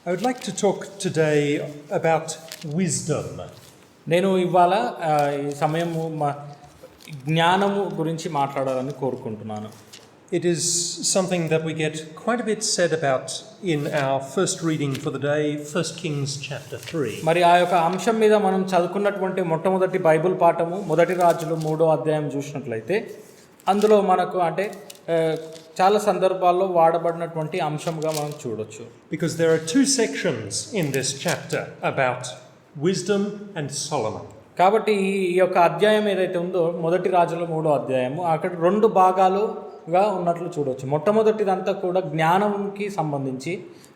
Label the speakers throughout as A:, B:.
A: I would like to talk today about wisdom.
B: నేను ఇవాళ ఈ సమయము జ్ఞానము గురించి మాట్లాడాలని కోరుకుంటున్నాను.
A: It is something that we get quite a bit said about in our first reading for the day, 1 Kings chapter 3.
B: మరి ఆ యొక్క అంశం మీద మనం చదువుకున్నటువంటి మొట్టమొదటి బైబిల్ పాఠము మొదటి రాజులు 3వ అధ్యాయం చూసినట్లయితే అందులో మనకు అంటే చాలా సందర్భాల్లో వాడబడినటువంటి అంశంగా మనం చూడొచ్చు.
A: Because there are two sections in this chapter about wisdom and Solomon.
B: కాబట్టి ఈ యొక్క అధ్యాయం ఏదైతే ఉందో మొదటి రాజుల 3వ అధ్యాయము అక్కడ రెండు భాగాలుగా ఉన్నట్లు చూడొచ్చు. మొట్టమొదటిదంతా కూడా జ్ఞానంకి సంబంధించి,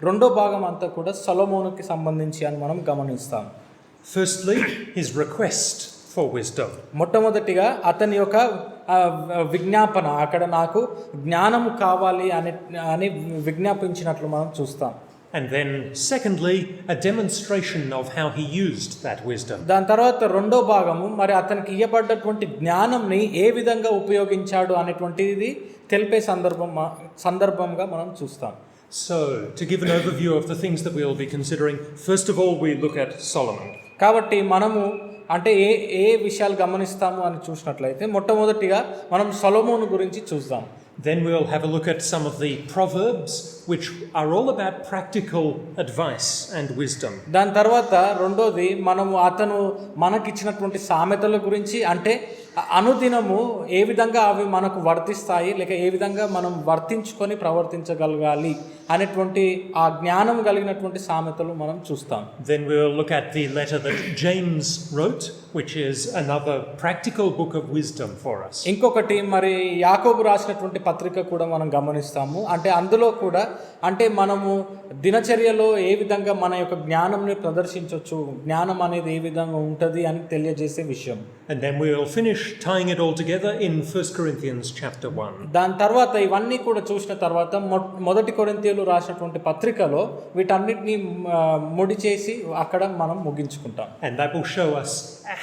B: రెండో భాగం అంతా కూడా సొలొమోనుకి సంబంధించి అని మనం గమనిస్తాం.
A: Firstly, his request for wisdom.
B: మొట్టమొదటిగా అతని యొక్క విజ్ఞాపన, అక్కడ నాకు జ్ఞానము కావాలి అని విజ్ఞాపించినట్లు మనం చూస్తాం.
A: And then secondly, a demonstration of how he used that wisdom.
B: దాని తర్వాత రెండో భాగము మరి అతనికి ఇవ్వబడ్డటువంటి జ్ఞానంని ఏ విధంగా ఉపయోగించాడు అనేటువంటిది తెలిపే సందర్భంగా మనం చూస్తాం.
A: So, to give an overview of the things that we will be considering, first of all we look at Solomon.
B: కాబట్టి మనము అంటే ఏ విషయాలు గమనిస్తాము అని చూసినట్లయితే మొట్టమొదటిగా మనం సొలొమోను గురించి చూద్దాం.
A: Then we will have a look at some of the proverbs which are all about practical advice and wisdom.
B: దాని తర్వాత రెండోది మనము అతను మనకిచ్చినటువంటి సామెతల గురించి, అంటే అనుదినము ఏ విధంగా అవి మనకు వర్తిస్తాయి లేక ఏ విధంగా మనం వర్తించుకొని ప్రవర్తించగలగాలి అనేటువంటి ఆ జ్ఞానం కలిగినటువంటి సామెతలు మనం చూస్తాం.
A: Then we will look at the letter that James wrote, which is another practical book of wisdom for us.
B: ఇంకొకటి మరి యాకోబు రాసినటువంటి పత్రిక కూడా మనం గమనిస్తాము. అంటే అందులో కూడా అంటే మనము దినచర్యలో ఏ విధంగా మన యొక్క జ్ఞానంని ప్రదర్శించవచ్చు, జ్ఞానం అనేది ఏ విధంగా ఉంటుంది అని తెలియజేసే విషయం.
A: And then we will finish tying it all together in 1 Corinthians chapter 1.
B: దాని తర్వాత ఇవన్నీ కూడా చూసిన తర్వాత మొదటి కొరింథీయులు రాసినటువంటి పత్రికలో వీటన్నిటిని ముడి చేసి అక్కడ మనం ముగించుకుంటాం.
A: And that will show us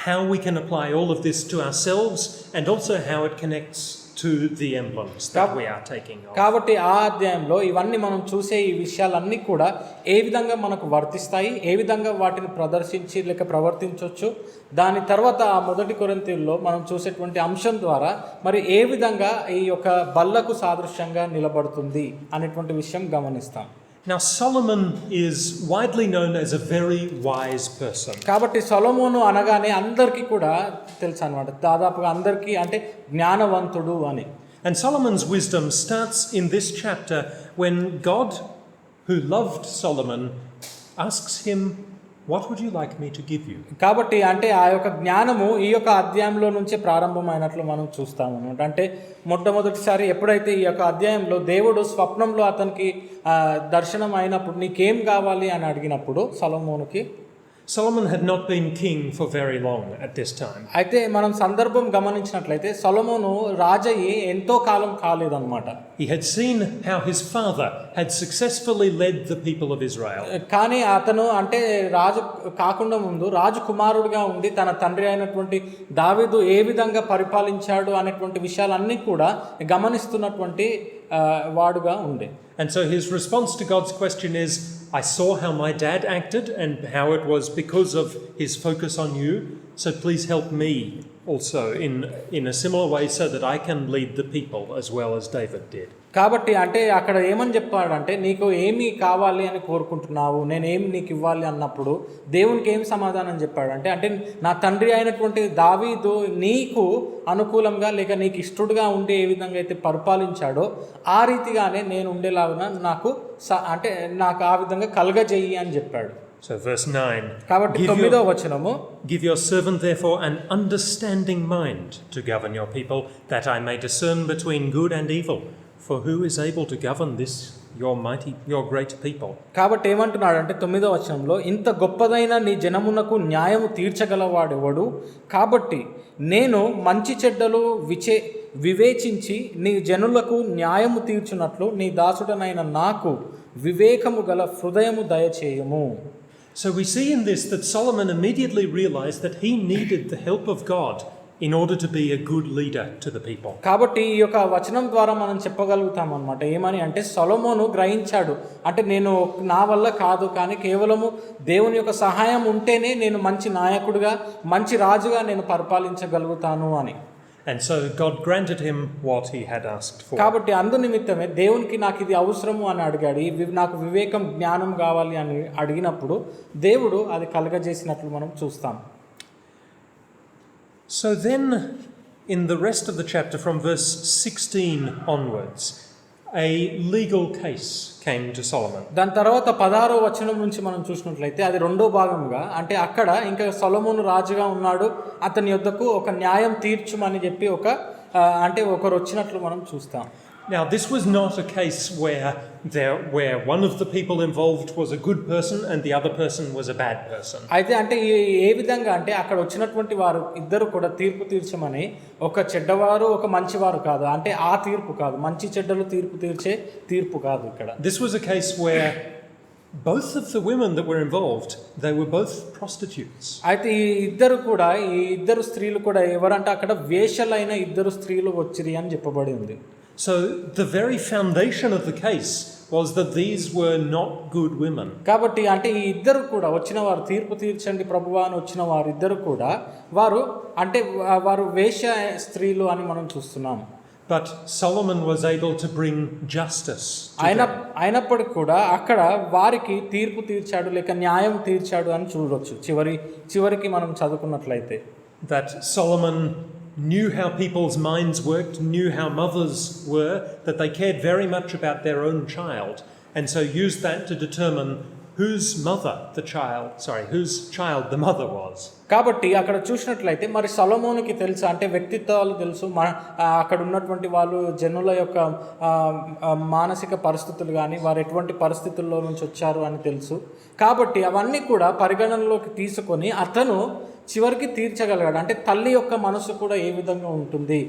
A: how we can apply all of this to ourselves and also how it connects to the emblems that we are taking on.
B: కాబట్టి ఆ అధ్యాయంలో ఇవన్నీ మనం చూసే ఈ విషయాలన్నీ కూడా ఏ విధంగా మనకు వర్తిస్తాయి, ఏ విధంగా వాటిని ప్రదర్శించి లేక ప్రవర్తించవచ్చు, దాని తర్వాత ఆ మొదటి కొరింథీయుల్లో మనం చూసేటువంటి అంశం ద్వారా మరి ఏ విధంగా ఈ యొక్క బల్లకు సాదృశ్యంగా నిలబడుతుంది అనేటువంటి విషయం గమనిస్తాం.
A: Now Solomon is widely known as a very wise person.
B: కాబట్టి సొలొమోను అనగానే అందరికీ కూడా తెలుసు అన్నమాట, దాదాపుగా అందరికీ అంటే జ్ఞానవంతుడు అని.
A: And Solomon's wisdom starts in this chapter when God, who loved Solomon, asks him, "What would you like me to give you?"
B: కాబట్టి అంటే ఆ యొక్క జ్ఞానము ఈ యొక్క అధ్యాయంలో నుంచే ప్రారంభమైనట్లు మనం చూస్తాము అన్నమాట. అంటే మొట్టమొదటిసారి ఎప్పుడైతే ఈ యొక్క అధ్యాయంలో దేవుడు స్వప్నంలో అతనికి దర్శనం అయినప్పుడు నీకేం కావాలి అని అడిగినప్పుడు సొలొమోనుకి,
A: Solomon had not been king for very long at this time.
B: అయితే మనం సందర్భం గమనించినట్లయితే సొలొమోను రాజయ్యి ఎంతో కాలం కాలేదన్నమాట.
A: He had seen how his father had successfully led the people of Israel.
B: కానీ అతను అంటే రాజు కాకుండా ముందు రాజు కుమారుడిగా ఉండి తన తండ్రి అయినటువంటి దావీదు ఏ విధంగా పరిపాలించాడు అనేటువంటి విషయాలన్నీ కూడా గమనిస్తున్నటువంటి వాడుగా ఉండే.
A: And so his response to God's question is, "I saw how my dad acted and how it was because of his focus on you, so please help me also in a similar way so that I can lead the people as well as David did."
B: కాబట్టి అంటే అక్కడ ఏమని చెప్పాడంటే, నీకు ఏమి కావాలి అని కోరుకుంటున్నావు, నేనేమి నీకు ఇవ్వాలి అన్నప్పుడు దేవునికి ఏం సమాధానం చెప్పాడంటే, అంటే నా తండ్రి అయినటువంటి దావీదు నీకు అనుకూలంగా లేక నీకు ఇష్టడుగా ఉండే ఏ విధంగా అయితే పరిపాలించాడో ఆ రీతిగానే నేను ఉండేలాగా నాకు ఆ విధంగా కలగజేయి అని చెప్పాడు.
A: So verse 9.
B: కాబట్టి 9వ వచనము,
A: "Give your servant therefore an understanding mind to govern your people, that I may discern between good and evil. For who is able to govern this your great people?"
B: కాబట్టి ఏమంటున్నాడంటే 9వ వచనంలో, ఇంత గొప్పదైన నీ జనమునకు న్యాయము తీర్చగలవాడెవడు, కాబట్టి నేను మంచి చెడ్డలు వివేచించి నీ జనులకు న్యాయము తీర్చున్నట్లు నీ దాసుడనైన నాకు వివేకము గల హృదయము దయచేయము.
A: So we see in this that Solomon immediately realized that he needed the help of God in order to be a good leader to the people.
B: కాబట్టి ఈ యొక్క వచనం ద్వారా మనం చెప్పగలుగుతాం అన్నమాట. ఏమని అంటే సొలొమోను గ్రహించాడు, అంటే నేను నా వల్ల కాదు, కానీ కేవలము దేవుని యొక్క సహాయం ఉంటేనే నేను మంచి నాయకుడిగా, మంచి రాజుగా నేను పరిపాలించగలుగుతాను అని.
A: And so God granted him what he had asked for.
B: కాబట్టి అందు నిమిత్తమే దేవునికి నాకు ఇది అవసరము అని అడిగాడు, నాకు వివేకం జ్ఞానం కావాలి అని అడిగినప్పుడు దేవుడు అది కలగజేసినట్లు మనం చూస్తాం.
A: So then in the rest of the chapter from verse 16 onwards, a legal case came to Solomon.
B: దాని తర్వాత 16వ వచనం నుంచి మనం చూసినట్లయితే అది రెండో భాగంగా, అంటే అక్కడ ఇంకా సొలొమోను రాజుగా ఉన్నాడు, అతని యొద్దకు ఒక న్యాయం తీర్చుమని చెప్పి అంటే ఒకరు వచ్చినట్లు మనం చూస్తాం.
A: Now this was not a case where one of the people involved was a good person and the other person was a bad person.
B: అయితే అంటే ఏ విధంగా అంటే అక్కడ వచ్చినటువంటి వారు ఇద్దరు కూడా తీర్పు తీర్చమని, ఒక చెడ్డవారు ఒక మంచివారు కాదు, అంటే ఆ తీర్పు కాదు, మంచి చెడ్డలు తీర్పు తీర్చే తీర్పు కాదు ఇక్కడ.
A: This was a case where both of the women that were involved, they were both prostitutes.
B: అయితే ఈ ఇద్దరు స్త్రీలు కూడా ఎవరంటే అక్కడ వేశ్యలైన ఇద్దరు స్త్రీలు వచ్చిరి అని చెప్పబడి ఉంది.
A: So the very foundation of the case was that these were not good women.
B: కాబట్టి అంటే ఈ ఇద్దరు కూడా వచ్చిన వారు, తీర్పు తీర్చండి ప్రభువా అని వచ్చిన వారు ఇద్దరు కూడా వారు వేశ్య స్త్రీలు అని మనం చూస్తున్నాం.
A: But Solomon was able to bring justice.
B: అయినప్పటికీ కూడా అక్కడ వారికి తీర్పు తీర్చాడు లేక న్యాయం తీర్చాడు అని చూడొచ్చు. చివరికి మనం చదువుకున్నట్లయితే
A: that Solomon knew how people's minds worked, knew how mothers were, that they cared very much about their own child, and so used that to determine whose child the mother was.
B: కాబట్టి అక్కడ చూసినట్లయితే మరి సొలొమోనుకి తెలుసు, అంటే వ్యక్తిత్వాలు తెలుసు, అక్కడ ఉన్నటువంటి వాళ్ళు జనుల యొక్క మానసిక పరిస్థితులు కానీ వారు ఎటువంటి పరిస్థితుల్లో నుంచి వచ్చారు అని తెలుసు. కాబట్టి అవన్నీ కూడా పరిగణనలోకి తీసుకొని అతను చివరికి తీర్చగలిగాడు. అంటే తల్లి యొక్క మనసు కూడా ఏ విధంగా ఉంటుంది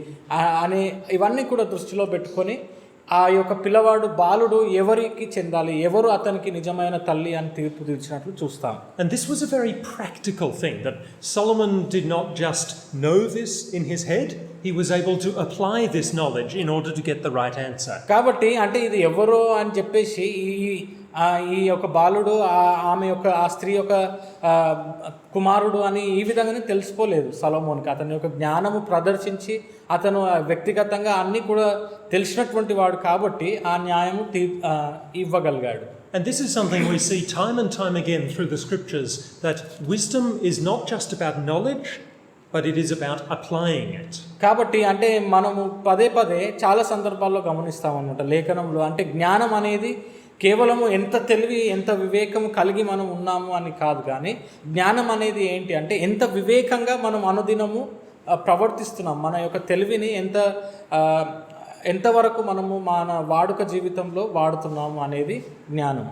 B: అని ఇవన్నీ కూడా దృష్టిలో పెట్టుకొని ఆ యొక్క పిల్లవాడు బాలుడు ఎవరికి చెందాలి, ఎవరు అతనికి నిజమైన తల్లి అని తీర్పు తీర్చినట్లు చూస్తాం.
A: And this was a very practical thing, that Solomon did not just know this in his head, he was able to apply this knowledge in order to get the right answer.
B: కాబట్టి అంటే ఇది ఎవరో అని చెప్పేసి ఈ యొక్క బాలుడు ఆమె యొక్క ఆ స్త్రీ యొక్క కుమారుడు అని ఈ విధంగానే తెలిసిపోలేదు సొలొమోనుకి. అతని యొక్క జ్ఞానము ప్రదర్శించి అతను వ్యక్తిగతంగా అన్నీ కూడా తెలిసినటువంటి వాడు కాబట్టి ఆ న్యాయము ఇవ్వగలిగాడు.
A: And this is something we see time and time again through the scriptures, that wisdom is not just about knowledge, but it is about applying it.
B: కాబట్టి అంటే మనము పదే చాలా సందర్భాల్లో గమనిస్తాం అన్నమాట లేఖనంలో, అంటే జ్ఞానం అనేది కేవలము ఎంత తెలివి ఎంత వివేకం కలిగి మనం ఉన్నాము అని కాదు, కానీ జ్ఞానం అనేది ఏంటి అంటే ఎంత వివేకంగా మనం అనుదినము ప్రవర్తిస్తున్నాం, మన యొక్క తెలివిని ఎంతవరకు మనము మన వాడుక జీవితంలో వాడుతున్నాము అనేది జ్ఞానం.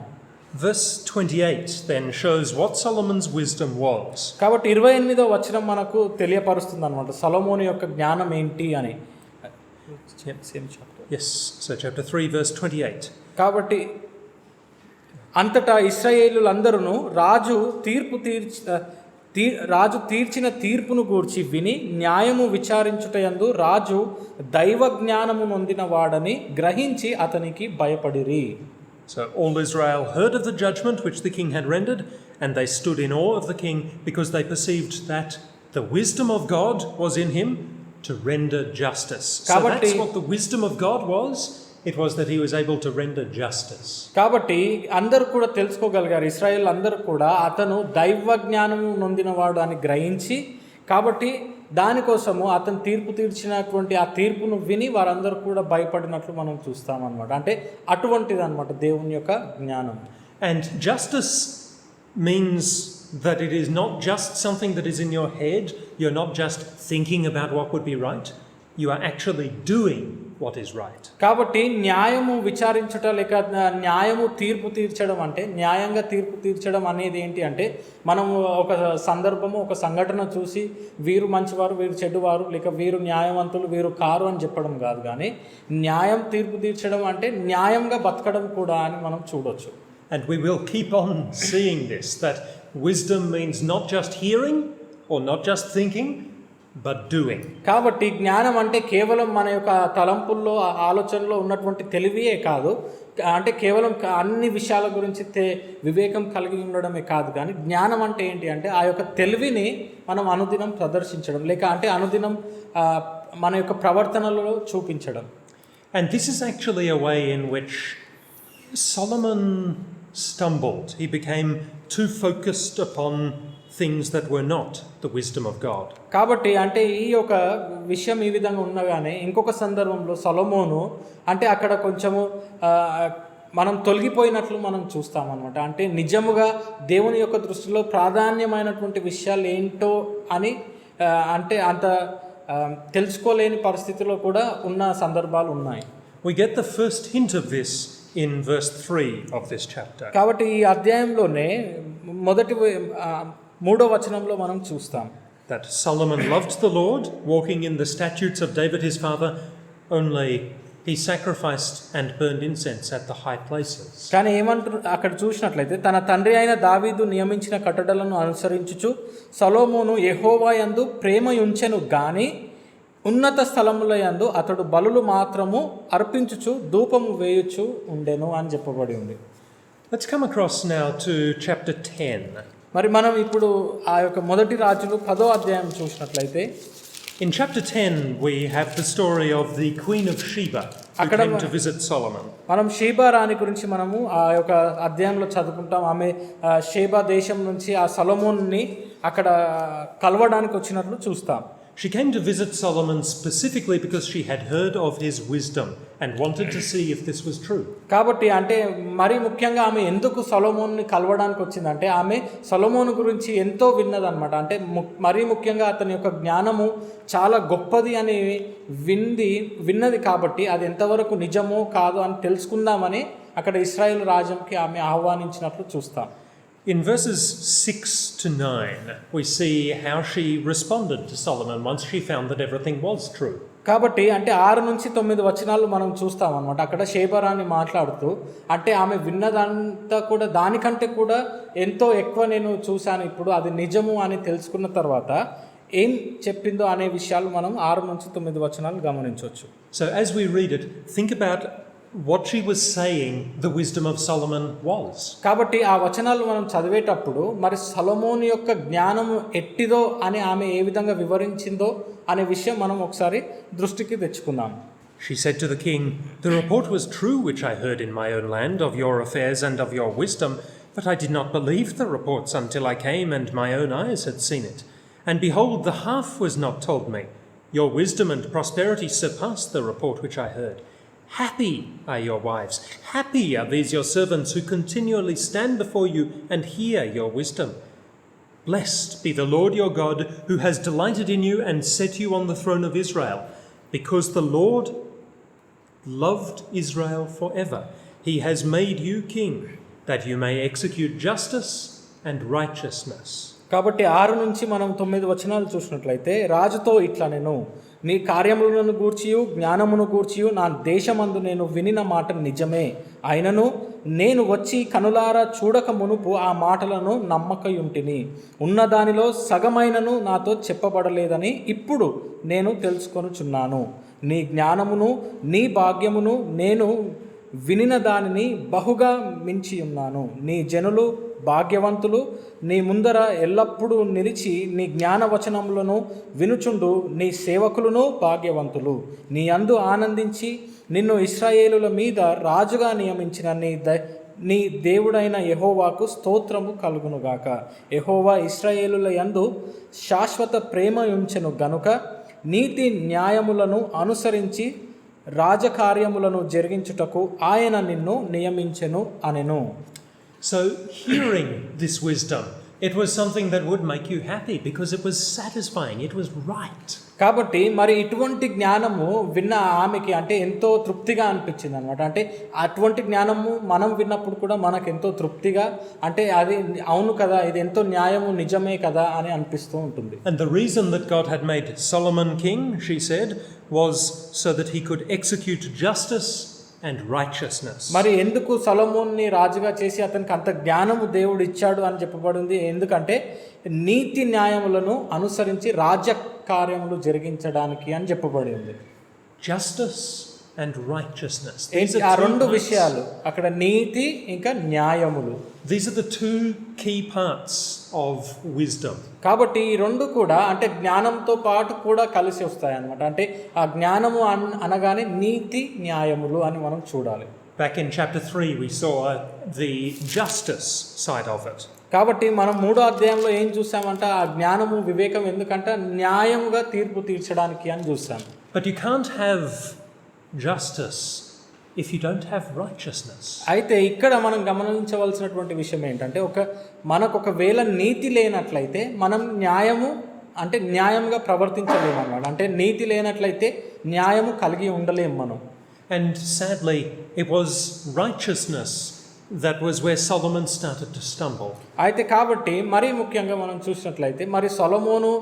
A: Verse 28 then shows what Solomon's wisdom was.
B: కాబట్టి 28వ వచనం మనకు తెలియపరుస్తుంది అన్నమాట సొలొమోను యొక్క జ్ఞానం ఏంటి అని.
A: Yes, so chapter 3 verse 28.
B: కాబట్టి అంతటా ఇశ్రాయేలులందరూ రాజు తీర్చిన తీర్పును గూర్చి విని న్యాయము విచారించుటయందు రాజు దైవ జ్ఞానము నొందిన వాడని గ్రహించి అతనికి భయపడిరి.
A: So all Israel heard of the judgment which the king had rendered, and they stood in awe of the king, because they perceived that the wisdom of God was in him to render justice. So that's what the wisdom of God was. It was that he was able to render justice.
B: కాబట్టి అందరూ కూడా తెలుసుకోగలిగారు, ఇశ్రాయేల్ అందరూ కూడా అతను దైవ జ్ఞానము నొందినవాడు అని గ్రహించి, కాబట్టి దానికోసము అతను తీర్పు తీర్చినటువంటి ఆ తీర్పును విని వారందరూ కూడా భయపడినట్లు మనం చూస్తామన్నమాట. అంటే అటువంటిది అనమాట దేవుని యొక్క జ్ఞానం.
A: And justice means that it is not just something that is in your head. You're not just thinking about what would be right. You are actually doing what is right.
B: కాబట్టి న్యాయము విచారించుట లేక న్యాయము తీర్పు తీర్చడం అంటే, న్యాయంగా తీర్పు తీర్చడం అనేది ఏంటి అంటే, మనము ఒక సందర్భము ఒక సంఘటన చూసి వీరు మంచివారు వీరు చెడ్డవారు లేక వీరు న్యాయవంతులు వీరు కారు అని చెప్పడం కాదు, కానీ న్యాయం తీర్పు తీర్చడం అంటే న్యాయంగా బతకడం కూడా అని మనం చూడొచ్చు.
A: And we will keep on seeing this, that wisdom means not just hearing or not just thinking, but doing.
B: కాబట్టి జ్ఞానం అంటే కేవలం మన యొక్క తలంపుల్లో ఆలోచనలో ఉన్నటువంటి తెలివియే కాదు, అంటే కేవలం అన్ని విషయాల గురించి వివేకం కలిగి ఉండడమే కాదు. కానీ జ్ఞానం అంటే ఏంటి అంటే ఆ యొక్క తెలివిని మనం అనుదినం ప్రదర్శించడం, లేక అంటే అనుదినం మన యొక్క ప్రవర్తనలో చూపించడం.
A: And this is actually a way in which Solomon stumbled. He became too focused upon things that were not the wisdom of God.
B: కాబట్టి అంటే ఈ యొక్క విషయం ఈ విధంగా ఉండగానే ఇంకొక సందర్భంలో సొలొమోను అంటే అక్కడ కొంచెము మనం తొలగిపోయినట్లు మనం చూస్తామన్నమాట. అంటే నిజముగా దేవుని యొక్క దృష్టిలో ప్రాధాన్యమైనటువంటి విషయాలు ఏంటో అని అంటే అంత తెలుసుకోలేని పరిస్థితిలో కూడా ఉన్న సందర్భాలు ఉన్నాయి.
A: We get the first hint of this in verse 3 of this chapter.
B: కాబట్టి ఈ అధ్యాయంలోనే మొదటి 3వ వచనంలో మనం చూస్తాం
A: that Solomon loved the Lord, walking in the statutes of David his father, only he sacrificed and burned incense at the high places.
B: కానీ ఏమంటారు అక్కడ చూసినట్లయితే తన తండ్రి అయిన దావీదు నియమించిన కట్టడలను అనుసరించుచు సొలొమోను యెహోవా యందు ప్రేమ ఉంచెను గాని ఉన్నత స్థలముల యందు అతడు బలులు మాత్రము అర్పించుచు ధూపము వేయుచు ఉండెను అని చెప్పబడి ఉంది.
A: Let's come across now to chapter 10.
B: మరి మనం ఇప్పుడు ఆ యొక్క మొదటి రాజులు 10వ అధ్యాయం చూసినట్లయితే
A: in chapter 10 we have the story of the Queen of Sheba who came to visit Solomon.
B: మనం షేబా రాణి గురించి మనము ఆ యొక్క అధ్యాయంలో చదువుకుంటాం. ఆమె షేబా దేశం నుంచి ఆ సొలొమోన్ని అక్కడ కలవడానికి వచ్చినట్లు చూస్తాం.
A: She came to visit Solomon specifically because she had heard of his wisdom and wanted to see if this was true.
B: కాబట్టి అంటే మరి ముఖ్యంగా ఆమె ఎందుకు సొలొమోన్ని కలవడానికి వచ్చిందంటే ఆమె సొలొమోను గురించి ఎంతో విన్నదన్నమాట. అంటే మరీ ముఖ్యంగా అతని యొక్క జ్ఞానము చాలా గొప్పది అని విన్నది కాబట్టి అది ఎంతవరకు నిజమో కాదో అని తెలుసుకుందామని అక్కడ ఇశ్రాయేలు రాజ్యంకి ఆమె ఆహ్వానించినట్లు చూస్తాం.
A: In verses 6 to 9, we see how she responded to Solomon once she found that everything was true.
B: కాబట్టి అంటే 6 నుంచి 9 వచనాలు మనం చూస్తాం అన్నమాట. అక్కడ షేబరాని మాట్లాడుతూ అంటే ఆమె విన్నదంతా కూడా దానికంటే కూడా ఎంతో ఎక్కువ నేను చూశాను, ఇప్పుడు అది నిజము అని తెలుసుకున్న తర్వాత ఏం చెప్పిందో అనే విషయాలు మనం 6 నుంచి 9 వచనాలు గమనించవచ్చు.
A: So as we read it, think about what she was saying the wisdom of Solomon was.
B: కాబట్టి ఆ వచనాలు మనం చదివేటప్పుడు మరి సొలొమోను యొక్క జ్ఞానము ఎట్టిదో అని ఆమె ఏ విధంగా వివరించిందో అనే విషయం మనం ఒకసారి దృష్టికి తెచ్చుకుందాం.
A: She said to the king, "The report was true which I heard in my own land of your affairs and of your wisdom, but I did not believe the reports until I came and my own eyes had seen it. And behold, the half was not told me. Your wisdom and prosperity surpassed the report which I heard. Happy are your wives, happy are these your servants who continually stand before you and hear your wisdom. Blessed be the Lord your God, who has delighted in you and set you on the throne of Israel, because the Lord loved Israel forever. He has made you king, that you may execute justice and righteousness."
B: కాబట్టి 6 నుంచి మనం 9 వచనాలు చూసినట్లయితే రాజుతో ఇట్లా నేను నీ కార్యములను గూర్చియు జ్ఞానమును గూర్చియు నా దేశమందు నేను వినిన మాట నిజమే, అయినను నేను వచ్చి కనులారా చూడక మునుపు ఆ మాటలను నమ్మకయుంటిని, ఉన్నదానిలో సగమైనను నాతో చెప్పబడలేదని ఇప్పుడు నేను తెలుసుకొనుచున్నాను. నీ జ్ఞానమును నీ భాగ్యమును నేను వినిన దానిని బహుగా మించి ఉన్నాను. నీ జనులు భాగ్యవంతులు, నీ ముందర ఎల్లప్పుడూ నిలిచి నీ జ్ఞానవచనములను వినుచుండు నీ సేవకులను భాగ్యవంతులు. నీ యందు ఆనందించి నిన్ను ఇశ్రాయేలుల మీద రాజుగా నియమించిన నీ దేవుడైన యెహోవాకు స్తోత్రము కలుగునుగాక. యెహోవా ఇశ్రాయేలుల యందు శాశ్వత ప్రేమ ఉంచెను గనుక నీతి న్యాయములను అనుసరించి రాజకార్యములను జరిగించుటకు ఆయన నిన్ను నియమించెను అనెను.
A: So hearing this wisdom, it was something that would make you happy because it was satisfying, it was right.
B: కాబట్టి మరి ఇటువంటి జ్ఞానము విన్న ఆమెకి అంటే ఎంతో తృప్తిగా అనిపించింది అనమాట. అంటే అటువంటి జ్ఞానము మనం విన్నప్పుడు కూడా మనకు ఎంతో తృప్తిగా అంటే అది అవును కదా, ఇది ఎంతో న్యాయము నిజమే కదా అని అనిపిస్తూ ఉంటుంది.
A: And the reason that God had made Solomon king, she said, was so that he could execute justice and righteousness.
B: మరి ఎందుకు సొలొమోన్ని రాజుగా చేసి అతనికి అంత జ్ఞానము దేవుడు ఇచ్చాడు అని చెప్పబడింది? ఎందుకంటే నీతి న్యాయములను అనుసరించి రాజ్య కార్యములు జరిగించడానికి అని చెప్పబడింది.
A: Justice and righteousness.
B: ఆ రెండు విషయాలు అక్కడ, నీతి ఇంకా న్యాయములు.
A: These are the two key parts of wisdom.
B: కాబట్టి ఈ రెండు కూడా అంటే జ్ఞానంతో పాటు కూడా కలిసి వస్తాయి అన్నమాట. అంటే ఆ జ్ఞానము అనగానే నీతి న్యాయములు అని మనం చూడాలి.
A: Back in chapter 3 we saw the justice side of it.
B: కాబట్టి మనం 3వ అధ్యాయంలో ఏం చూసామంటే ఆ జ్ఞానము వివేకం ఎందుకంటే న్యాయముగా తీర్పు తీర్చడానికి అని చూసాం.
A: But you can't have justice if you don't have righteousness.
B: అయితే ఇక్కడ మనం గమనించవలసినటువంటి విషయం ఏంటంటే మనకు ఒకవేళ నీతి లేనట్లయితే మనం న్యాయంగా ప్రవర్తించలేము అన్నమాట. అంటే నీతి లేనట్లయితే న్యాయము కలిగి ఉండలేము మనం.
A: And sadly it was righteousness that was where Solomon started to stumble.
B: అయితే కాబట్టి మరీ ముఖ్యంగా మనం చూసినట్లయితే మరి సొలొమోను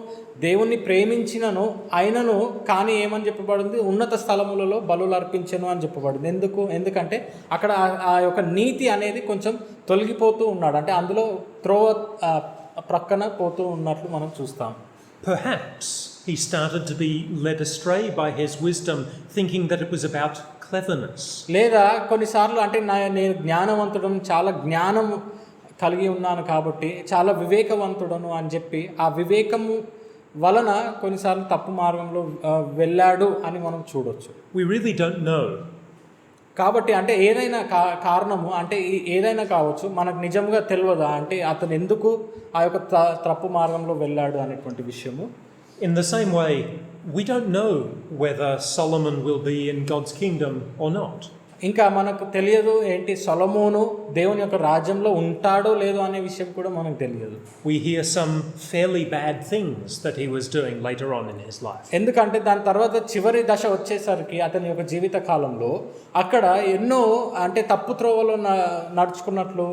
B: దేవుణ్ణి ప్రేమించినను అయినను కానీ ఏమని చెప్పబడింది? ఉన్నత స్థలములలో బలులు అర్పించెను అని చెప్పబడింది. ఎందుకంటే అక్కడ ఆ యొక్క నీతి అనేది కొంచెం తొలగిపోతూ ఉన్నాడు. అంటే అందులో ప్రక్కన పోతూ ఉన్నట్లు మనం చూస్తాం.
A: Perhaps he started to be led astray by his wisdom, thinking that it was about cleverness.
B: లేదా కొన్నిసార్లు అంటే నేను జ్ఞానవంతుడను, చాలా జ్ఞానం కలిగి ఉన్నాను కాబట్టి చాలా వివేకవంతుడను అని చెప్పి ఆ వివేకము వలన కొన్నిసార్లు తప్పు మార్గంలో వెళ్ళాడు అని మనం చూడొచ్చు.
A: We really don't know.
B: కాబట్టి అంటే ఏదైనా కారణము అంటే ఏదైనా కావచ్చు, మనకు నిజంగా తెలియదా అంటే అతను ఎందుకు ఆ యొక్క తప్పు మార్గంలో వెళ్ళాడు అనేటువంటి విషయము.
A: In the same way, we don't know whether Solomon will be in God's kingdom or not.
B: ఇంకా మనకు తెలియదు ఏంటి సొలొమోను దేవుని యొక్క రాజ్యంలో ఉంటాడో లేదో అనే విషయం కూడా మనకు తెలియదు.
A: We hear some fairly bad things that he was doing later on in his life.
B: ఎందుకంటే దాని తర్వాత చివరి దశ వచ్చేసరికి అతని యొక్క జీవిత కాలంలో అక్కడ ఎన్నో అంటే తప్పు త్రోవలో నడుచుకున్నట్లు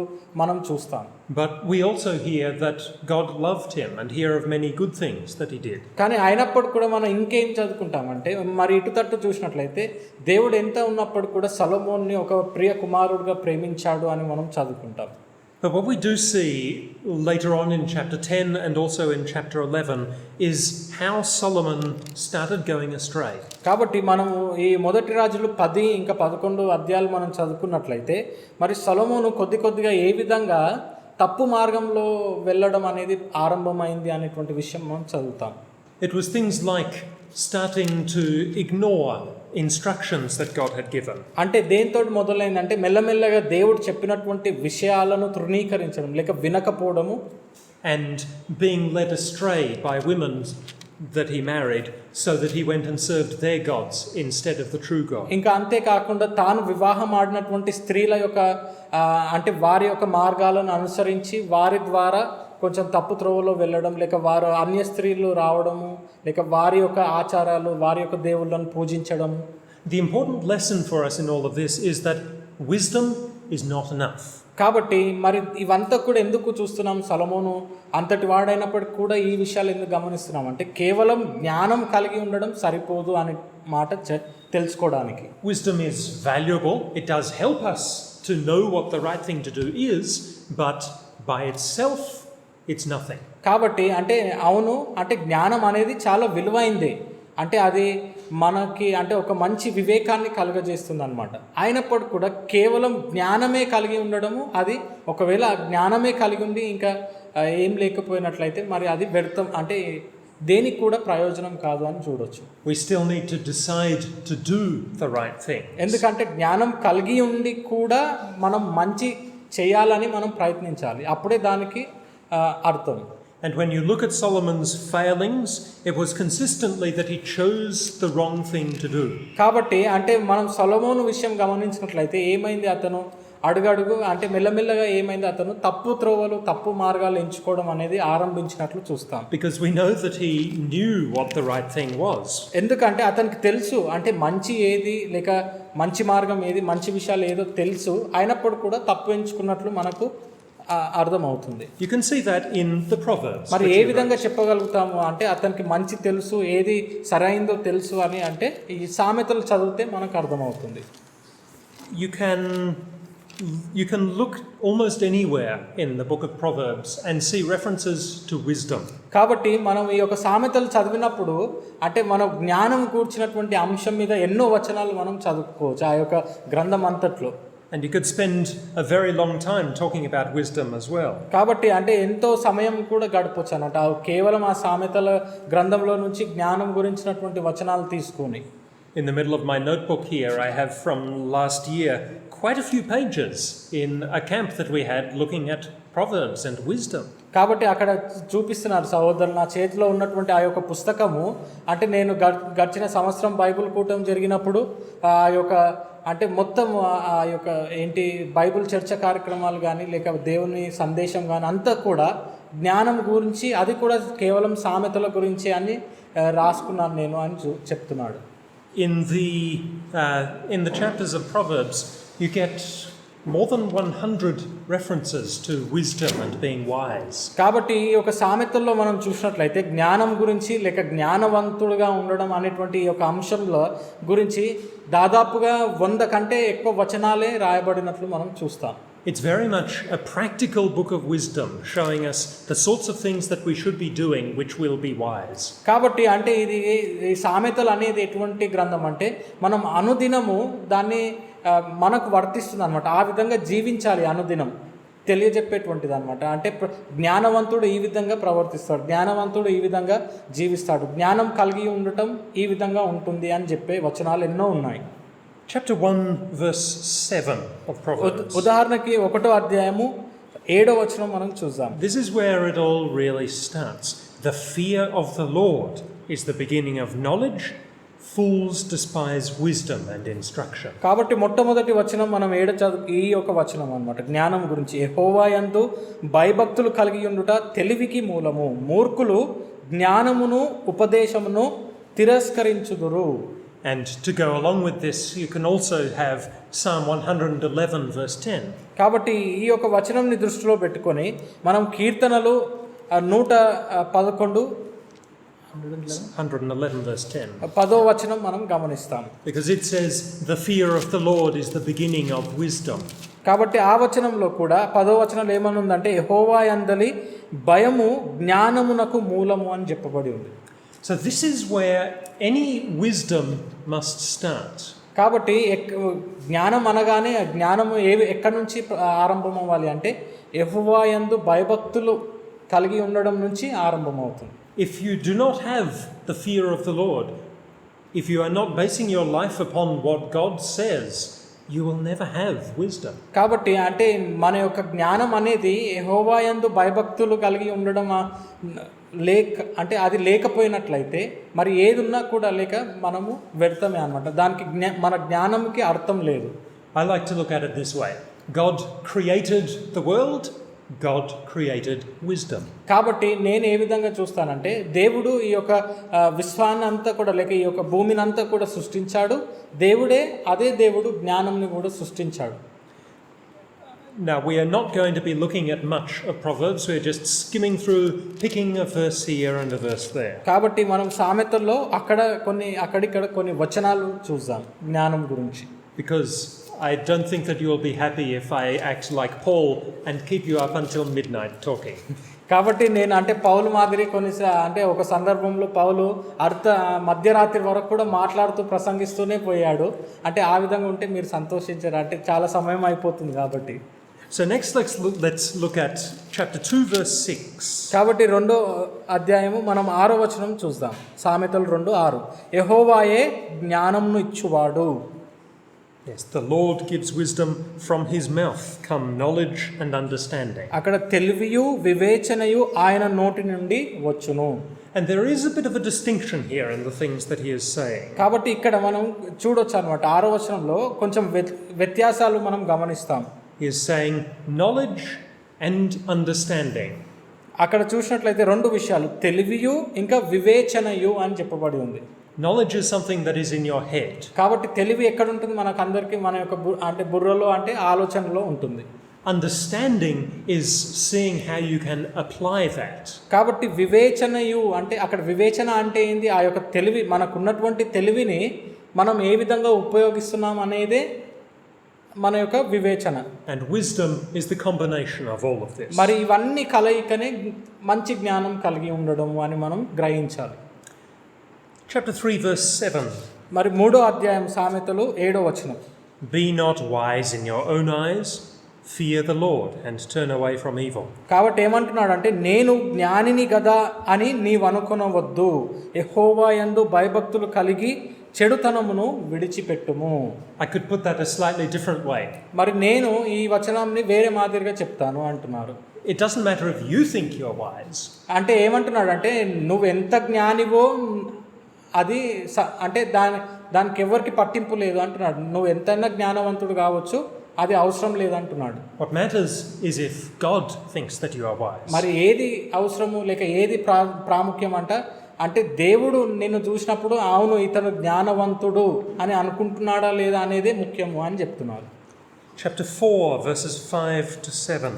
B: మనం చూస్తాం.
A: But we also hear that God loved him and hear of many good things that he did.
B: కానీ అయినప్పుడు కూడా మనం ఇంకేం చదువుకుంటామంటే మరి ఇటు తట్టు చూసినట్లయితే దేవుడు ఎంత ఉన్నప్పుడు కూడా సొలొమోన్ని ఒక ప్రియ కుమారుడిగా ప్రేమించాడు అని మనం చదువుకుంటాం.
A: But what we do see later on in chapter 10 and also in chapter 11 is how Solomon started going astray.
B: కాబట్టి మనము ఈ మొదటి రాజులు 10 ఇంకా 11 అధ్యాయాలు మనం చదువుకున్నట్లయితే మరి సొలొమోను కొద్దిగా ఏ విధంగా తప్పు మార్గంలో వెళ్ళడం అనేది ఆరంభమైంది అనేటువంటి విషయం మనం చదువుతాం.
A: It was things like starting to ignore instructions that God had given.
B: అంటే దేంతో మొదలైందంటే మెల్లమెల్లగా దేవుడు చెప్పినటువంటి విషయాలను తృణీకరించడం లేక వినకపోవడము,
A: and being led astray by women that he married so that he went and served their gods instead of the true God.
B: ఇంకా అంతేకాకుండా తాను వివాహం ఆడినటువంటి స్త్రీల యొక్క అంటే వారి యొక్క మార్గాలను అనుసరించి వారి ద్వారా కొంచెం తప్పు త్రోవలో వెళ్ళడం, లేక వారు అన్య స్త్రీలు రావడము, లేక వారి యొక్క ఆచారాలు వారి యొక్క దేవుళ్ళను పూజించడము.
A: The important lesson for us in all of this is that wisdom is not enough.
B: కాబట్టి మరి ఇవంతా కూడా ఎందుకు చూస్తున్నాం? సొలొమోను అంతటి వాడైనప్పటికీ కూడా ఈ విషయాలు ఎందుకు గమనిస్తున్నాం అంటే కేవలం జ్ఞానం కలిగి ఉండడం సరిపోదు అనే మాట తెలుసుకోవడానికి.
A: Wisdom is valuable. It does help us to know what the right thing to do is, but by itself it's nothing.
B: కాబట్టి అంటే అవును అంటే జ్ఞానం అనేది చాలా విలువైందే, అంటే అది మనకి అంటే ఒక మంచి వివేకాన్ని కలుగజేస్తుంది అనమాట. అయినప్పటికీ కూడా కేవలం జ్ఞానమే కలిగి ఉండడము, అది ఒకవేళ జ్ఞానమే కలిగి ఉండి ఇంకా ఏం లేకపోయినట్లయితే మరి అది వ్యర్థం, అంటే దేనికి కూడా ప్రయోజనం కాదు అని చూడొచ్చు.
A: We still need to decide to do the right thing.
B: ఎందుకంటే జ్ఞానం కలిగి ఉండి కూడా మనం మంచి చేయాలని మనం ప్రయత్నించాలి, అప్పుడే దానికి అర్థం.
A: And when you look at Solomon's failings, it was consistently that he chose the wrong thing to do.
B: కాబట్టి అంటే మనం సొలొమోను విషయం గమనించినట్లయితే ఏమైంది, అతను అడుగడుగు అంటే మెల్లమెల్లగా ఏమైంది, అతను తప్పు త్రోవలు తప్పు మార్గాలు ఎంచుకోవడం అనేది ఆరంభించినట్లు చూస్తాం.
A: Because we know that he knew what the right thing was.
B: ఎందుకంటే అతనికి తెలుసు అంటే మంచి ఏది లేక మంచి మార్గం ఏది, మంచి విషయాలు ఏదో తెలుసు, అయినప్పుడు కూడా తప్పు ఎంచుకున్నట్లు మనకు అర్థమవుతుంది.
A: You can see that in the Proverbs.
B: మరి ఏ విధంగా చెప్పగలుగుతాము అంటే అతనికి మంచి తెలుసు, ఏది సరైందో తెలుసు అని అంటే ఈ సామెతలు చదివితే మనకు అర్థమవుతుంది.
A: you can look almost anywhere in the book of Proverbs and see references to wisdom.
B: కాబట్టి మనం ఈ యొక్క సామెతలు చదివినప్పుడు అంటే మనం జ్ఞానం కూర్చున్నటువంటి అంశం మీద ఎన్నో వచనాలు మనం చదువుకోవచ్చు ఆ యొక్క గ్రంథం అంతట్లో.
A: And you could spend a very long time talking about wisdom as well.
B: కాబట్టి అంటే ఎంతో సమయం కూడా గడపొచ్చు అన్నమాట కేవలం ఆ సామెతల గ్రంథంలో నుంచి జ్ఞానం గురించినటువంటి వచనాలు తీసుకొని.
A: In the middle of my notebook here, I have from last year quite a few pages in a camp that we had looking at Proverbs and wisdom.
B: కాబట్టి అక్కడ చూపిస్తున్నారు సహోదరులు నా చేతిలో ఉన్నటువంటి ఆ యొక్క పుస్తకము అంటే నేను గడిచిన సంవత్సరం బైబిల్ కూటం జరిగినప్పుడు ఆ యొక్క అంటే మొత్తం ఆ యొక్క ఏంటి బైబిల్ చర్చ కార్యక్రమాలు కానీ లేక దేవుని సందేశం కానీ అంతా కూడా జ్ఞానం గురించి అది కూడా కేవలం సామెతల గురించి అని రాసుకున్నాను నేను అని చెప్తున్నాడు.
A: In the chapters of Proverbs, you get more than 100 references to wisdom and being wise.
B: కాబట్టి ఒక సామెతల్లో మనం చూసినట్లయితే జ్ఞానం గురించి లేక జ్ఞానవంతుడుగా ఉండడం అనేటువంటి ఒక అంశంలో గురించి దాదాపుగా 100 కంటే ఎక్కువ వచనాలే రాయబడినట్లు మనం చూస్తాం.
A: It's very much a practical book of wisdom, showing us the sorts of things that we should be doing which will be wise.
B: కాబట్టి అంటే ఇది ఈ సామెతలు అనేది ఎటువంటి గ్రంథం అంటే మనం అనుదినము దాన్ని మనకు వర్తిస్తుంది అనమాట. ఆ విధంగా జీవించాలి అనుదినం తెలియజెప్పేటువంటిది అనమాట. అంటే జ్ఞానవంతుడు ఈ విధంగా ప్రవర్తిస్తాడు, జ్ఞానవంతుడు ఈ విధంగా జీవిస్తాడు, జ్ఞానం కలిగి ఉండటం ఈ విధంగా ఉంటుంది అని చెప్పే వచనాలు ఎన్నో ఉన్నాయి.
A: Chapter 1 verse 7 of Proverbs.
B: ఉదాహరణకి 1వ అధ్యాయము 7వ వచనం మనం చూద్దాం.
A: This is where it all really starts. The fear of the Lord is the beginning of knowledge. Fools despise wisdom and instruction.
B: కాబట్టి మొట్టమొదటి వచనం మనం ఈ యొక్క వచనం అన్నమాట జ్ఞానం గురించి. యెహోవా యందు భయభక్తులు కలిగి ఉండుట తెలివికి మూలము, మూర్ఖులు జ్ఞానమును ఉపదేశమును తిరస్కరించుదురు.
A: And to go along with this, you can also have Psalm 111 verse 10.
B: కాబట్టి ఈ యొక్క వచనంని దృష్టిలో పెట్టుకొని మనం కీర్తనలు 111
A: verse 10.
B: 10వ వచనం మనం గమనిస్తాం.
A: Because it says the fear of the Lord is the beginning of wisdom.
B: కాబట్టి ఆ వచనంలో కూడా 10వ వచనంలో ఏమనుందంటే యెహోవా యందలి భయము జ్ఞానమునకు మూలము అని చెప్పబడి ఉంది.
A: So this is where any wisdom must start.
B: కాబట్టి జ్ఞానం అనగానే జ్ఞానము ఎక్కడి నుంచి ఆరంభం అవ్వాలి అంటే యెహోవా యందు భయభక్తులు కలిగి ఉండడం నుంచి ఆరంభమవుతుంది.
A: If you do not have the fear of the Lord, if you are not basing your life upon what God says, you will never have wisdom.
B: కాబట్టి అంటే మన యొక్క జ్ఞానం అనేది యెహోవా యందు భయభక్తులు కలిగి ఉండడం అంటే అది లేకపోయినట్లయితే మరి ఏది ఉన్నా కూడా లేక మనము వ్యర్థమే అన్నమాట. దానికి మన జ్ఞానంకి అర్థం లేదు.
A: I like to look at it this way. God created the world. God created wisdom.
B: కాబట్టి నేను ఏ విధంగా చూస్తానంటే దేవుడు ఈ యొక్క విశ్వాన్ని అంతా కూడా లేక ఈ యొక్క భూమిని అంతా కూడా సృష్టించాడు. అదే దేవుడు జ్ఞానంని కూడా సృష్టించాడు.
A: Now we are not going to be looking at much of Proverbs. We are just skimming through, picking a verse here and a verse there.
B: కాబట్టి మనం సామెతల్లో అక్కడిక్కడ కొన్ని వచనాలు చూద్దాం జ్ఞానం గురించి.
A: Because I don't think that you will be happy if I act like Paul and keep you up until midnight talking.
B: కాబట్టి నేను అంటే పౌలు మాదిరి అంటే ఒక సందర్భంలో పౌలు మధ్యరాత్రి వరకు కూడా మాట్లాడుతూ ప్రసంగిస్తూనే పోయాడు. అంటే ఆ విధంగా ఉంటే మీరు సంతోషించారు, అంటే చాలా సమయం అయిపోతుంది కాబట్టి.
A: So next let's look at chapter 2 verse 6.
B: కాబట్టి 2వ అధ్యాయము మనం 6వ వచనం చూద్దాం. సామెతలు 2:6 యెహోవాయే జ్ఞానమును ఇచ్చువాడు.
A: Yes, the Lord gives wisdom, from his mouth come knowledge and understanding.
B: అక్కడ తెలివియు వివేచనయు ఆయన నోటి నుండి వచ్చును.
A: And there is a bit of a distinction here in the things that he is saying.
B: కాబట్టి ఇక్కడ మనం చూడొచ్చు అన్నమాట 6వ వచనంలో కొంచెం వ్యత్యాసాలు మనం గమనిస్తాం.
A: He is saying knowledge and understanding.
B: అక్కడ చూసినట్లయితే 2 విషయాలు తెలివియు ఇంకా వివేచనయు అని చెప్పబడి ఉంది.
A: Knowledge is something that is in your head.
B: కాబట్టి తెలివి ఎక్కడ ఉంటుంది? మనకందరికీ మన యొక్క అంటే బుర్రలో అంటే ఆలోచనలో ఉంటుంది.
A: Understanding is seeing how you can apply that.
B: కాబట్టి వివేచనయు అంటే అక్కడ వివేచన అంటే ఏంది? ఆ యొక్క తెలివి మనకున్నటువంటి తెలివిని మనం ఏ విధంగా ఉపయోగిస్తున్నాం అనేదే మన యొక్క వివేచన.
A: And wisdom is the combination of all of this.
B: మరి ఇవన్నీ కలయికనే మంచి జ్ఞానం కలిగి ఉండడం అని మనం గ్రహించాలి.
A: Chapter 3 verse 7.
B: మరి 3వ అధ్యాయం సామెతలు 7వ వచనం.
A: Be not wise in your own eyes, fear the Lord and turn away from evil.
B: కాబట్టి ఏమంటున్నాడు అంటే, నేను జ్ఞానిని గదా అని నీవు అనుకొనవద్దు, యెహోవా యందు భయభక్తులు కలిగి చెడుతనమును విడిచిపెట్టుము.
A: I could put that a slightly different way.
B: మరి నేను ఈ వచనాన్ని వేరే మాదిరిగా చెప్తాను అంటున్నారు.
A: It doesn't matter if you think you're wise.
B: అంటే ఏమంటున్నాడు అంటే, నువ్వు ఎంత జ్ఞానివో అది అంటే దానికి ఎవరికి పట్టింపు లేదు అంటున్నాడు. నువ్వు ఎంతైనా జ్ఞానవంతుడు కావచ్చు, అది అవసరం లేదంటున్నాడు.
A: What matters is if God thinks that you are wise.
B: మరి ఏది అవసరము లేక ఏది ప్రాముఖ్యం అంటే దేవుడు నిన్ను చూసినప్పుడు అవును ఇతను జ్ఞానవంతుడు అని అనుకుంటున్నాడా లేదా అనేదే ముఖ్యము అని చెప్తున్నారు.
A: Chapter 4 verses 5 to 7.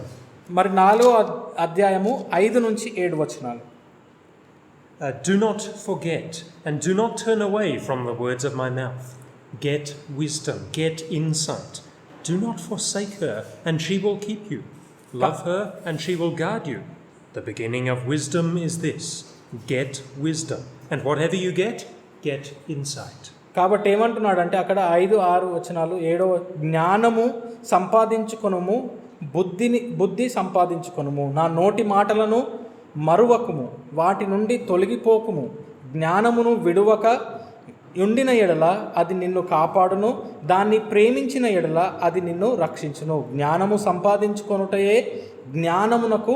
B: మరి 4వ అధ్యాయము 5 నుంచి 7 వచనాలు.
A: Do not forget and do not turn away from the words of my mouth. Get wisdom, get insight. Do not forsake her, and she will keep you. Love her, and she will guard you. The beginning of wisdom is this: get wisdom. And whatever you get insight.
B: కాబట్టి ఏమంటున్నాడు అంటే అక్కడ 5, 6 వచనాలు 7వ జ్ఞానము సంపాదించుకొనుము, బుద్ధి సంపాదించుకొనుము, నా నోటి మాటలను మరువకుము, వాటి నుండి తొలగిపోకుము, జ్ఞానమును విడువక ఉండిన ఎడల అది నిన్ను కాపాడును, దాన్ని ప్రేమించిన ఎడల అది నిన్ను రక్షించును. జ్ఞానము సంపాదించుకొనుటయే జ్ఞానమునకు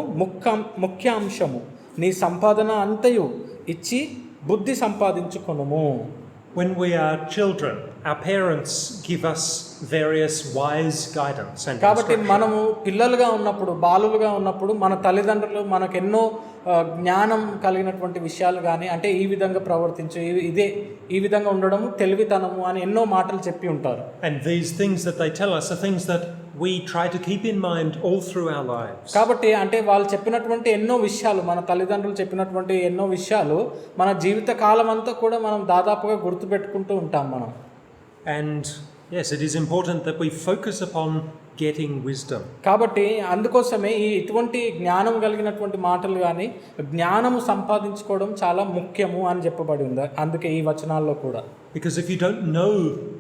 B: ముఖ్య అంశము, నీ సంపాదన అంతయు ఇచ్చి బుద్ధి సంపాదించుకొనుము.
A: When we are children, our parents give us various wise guidance and
B: కాబట్టి
A: instruction.
B: మనము పిల్లలుగా ఉన్నప్పుడు, బాలులుగా ఉన్నప్పుడు మన తల్లిదండ్రులు మనకెన్నో జ్ఞానం కలిగినటువంటి విషయాలు కానీ, అంటే ఈ విధంగా ప్రవర్తించు, ఈ విధంగా ఉండడము తెలివితనము అని ఎన్నో మాటలు చెప్పి ఉంటారు.
A: And these things that they tell us are things that we try to keep in mind all through our lives.
B: కాబట్టి అంటే వాళ్ళు చెప్పినటువంటి ఎన్నో విషయాలు, మన తల్లిదండ్రులు చెప్పినటువంటి ఎన్నో విషయాలు మన జీవిత కాలం అంతా కూడా మనం దాదాపుగా గుర్తుపెట్టుకుంటూ ఉంటాం మనం.
A: And yes, it is important that we focus upon getting wisdom.
B: కాబట్టి అందుకోసమే ఇటువంటి జ్ఞానం కలిగినటువంటి మాటలు కానీ జ్ఞానము సంపాదించుకోవడం చాలా ముఖ్యము అని చెప్పబడి ఉంది. అందుకే ఈ వచనాల్లో కూడా,
A: Because if you don't know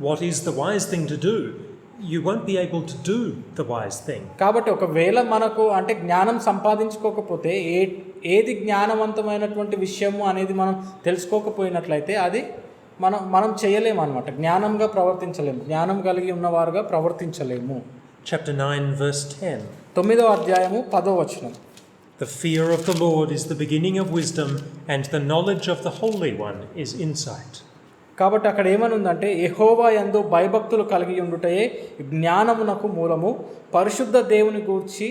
A: what is the wise thing to do, you won't be able to do the wise thing.
B: కాబట్టి ఒకవేళ మనకు అంటే జ్ఞానం సంపాదించుకోకపోతే ఏది జ్ఞానవంతమైనటువంటి విషయము అనేది మనం తెలుసుకోకపోయినట్లయితే అది మనం చేయలేము అన్నమాట. జ్ఞానంగా ప్రవర్తించలేము, జ్ఞానం కలిగి ఉన్నవారుగా ప్రవర్తించలేము.
A: Chapter 9 verse 10.
B: 9వ అధ్యాయము 10వ వచనం.
A: The fear of the Lord is the beginning of wisdom, and the knowledge of the Holy One is insight.
B: కాబట్టి అక్కడ ఏమనుందంటే, యెహోవా యందు భయభక్తులు కలిగి ఉండుటయే జ్ఞానమునకు మూలము, పరిశుద్ధ దేవుని గూర్చి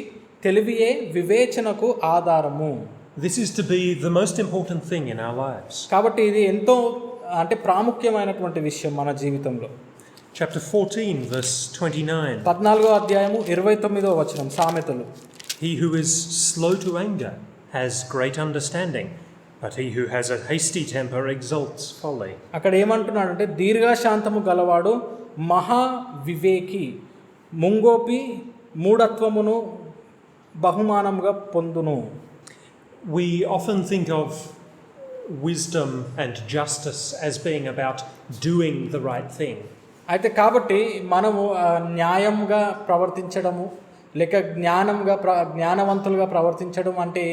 B: తెలివియే వివేచనకు ఆధారము.
A: This is to be the most important thing in our lives.
B: కాబట్టి ఇది ఎంతో అంటే ప్రాముఖ్యమైనటువంటి విషయం మన జీవితంలో.
A: Chapter 14 verse 29.
B: 14వ అధ్యాయము 29వ వచనం సామెతలు.
A: He who is slow to anger has great understanding, but he who has a hasty temper exalts folly.
B: అక్కడ ఏమంటున్నాడంటే, దీర్ఘశాంతము గలవాడు మహా వివేకి, ముంగోపి మూఢత్వమును బహుమానముగా పొందును.
A: We often think of wisdom and justice as being about doing the right thing.
B: అయితే కాబట్టి మనము న్యాయంగా ప్రవర్తించడము లేక జ్ఞానవంతులుగా ప్రవర్తించడం అంటే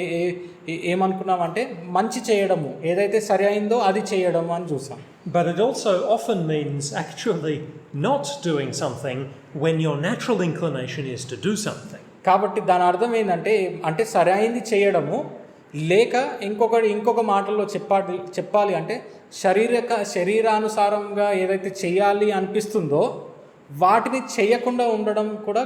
B: ఏమనుకున్నామంటే మంచి చేయడము, ఏదైతే సరి అయిందో అది చేయడము అని చూసాం.
A: But it also often means actually not doing something when your natural inclination is to do something.
B: కాబట్టి దాని అర్థం ఏంటంటే, అంటే సరి అయింది చేయడము, లేక ఇంకొక మాటల్లో చెప్పాలి అంటే శరీరానుసారంగా ఏదైతే చేయాలి అనిపిస్తుందో వాటిని చేయకుండా ఉండడం కూడా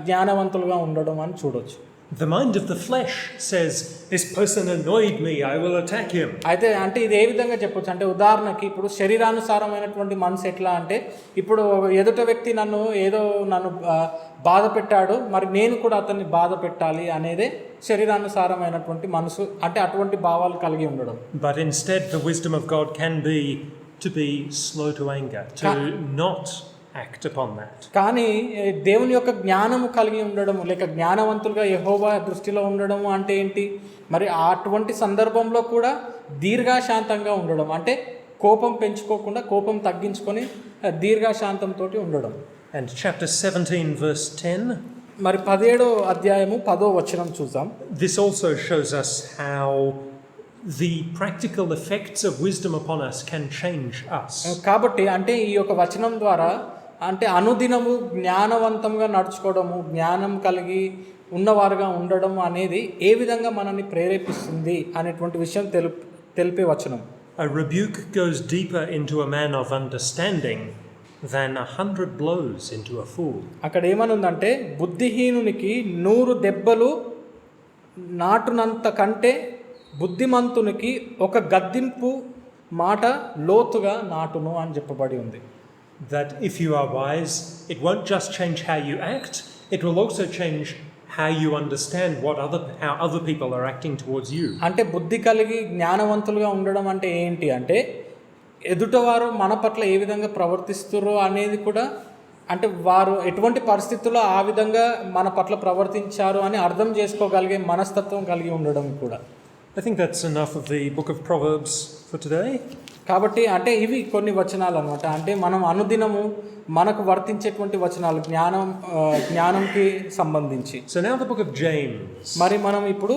B: జ్ఞానవంతులుగా ఉండడం అని చూడొచ్చు.
A: The mind of the flesh says, this person annoyed me, I will attack him.
B: అయితే అంటే ఇది ఏ విధంగా చెప్పొచ్చు అంటే, ఉదాహరణకి ఇప్పుడు శరీరానుసారమైనటువంటి మనసు ఎట్లా అంటే, ఇప్పుడు ఎదుట వ్యక్తి నన్ను బాధ పెట్టాడు, మరి నేను కూడా అతన్ని బాధ పెట్టాలి అనేదే శరీరానుసారమైనటువంటి మనసు, అంటే అటువంటి భావాలు కలిగి ఉండడం.
A: But instead the wisdom of God can be to be slow to anger, to not act upon that.
B: కానీ దేవుని యొక్క జ్ఞానము కలిగి ఉండడము లేక జ్ఞానవంతులుగా యెహోవా దృష్టిలో ఉండడము అంటే ఏంటి? మరి అటువంటి సందర్భంలో కూడా దీర్ఘశాంతంగా ఉండడం అంటే కోపం పెంచుకోకుండా కోపం తగ్గించుకొని దీర్ఘశాంతంతో ఉండడం.
A: And chapter 17 verse 10.
B: మరి 17వ అధ్యాయము 10వ వచనం చూద్దాం.
A: This also shows us how the practical effects of wisdom upon us can change us.
B: కాబట్టి అంటే ఈ యొక్క వచనం ద్వారా అంటే అనుదినము జ్ఞానవంతంగా నడుచుకోవడము, జ్ఞానం కలిగి ఉన్నవారుగా ఉండడం అనేది ఏ విధంగా మనల్ని ప్రేరేపిస్తుంది అనేటువంటి విషయం తెలిపే వచనం.
A: A rebuke goes deeper into a man of understanding than 100 blows into a fool.
B: అక్కడ ఏమనుందంటే బుద్ధిహీనునికి 100 దెబ్బలు నాటునంత కంటే బుద్ధిమంతునికి ఒక గద్దింపు మాట లోతుగా నాటును అని చెప్పబడి ఉంది.
A: That if you are wise, it won't just change how you act, it will also change how you understand how other people are acting towards you.
B: అంటే బుద్ధి కలిగి జ్ఞానవంతులుగా ఉండడం అంటే ఏంటి అంటే ఎదుటవారు మన పట్ల ఏ విధంగా ప్రవర్తిస్తుర్రో అనేది కూడా అంటే వారు ఎటువంటి పరిస్థితుల్లో ఆ విధంగా మన పట్ల ప్రవర్తించారు అని అర్థం చేసుకోగలిగే మనస్తత్వం కలిగి ఉండడం కూడా.
A: I think that's enough of the book of Proverbs for today.
B: కాబట్టి అంటే ఇవి కొన్ని వచనాలు అన్నమాట. అంటే మనం అనుదినము మనకు వర్తించేటువంటి వచనాలు జ్ఞానంకి సంబంధించి.
A: So now the book of James.
B: మరి మనం ఇప్పుడు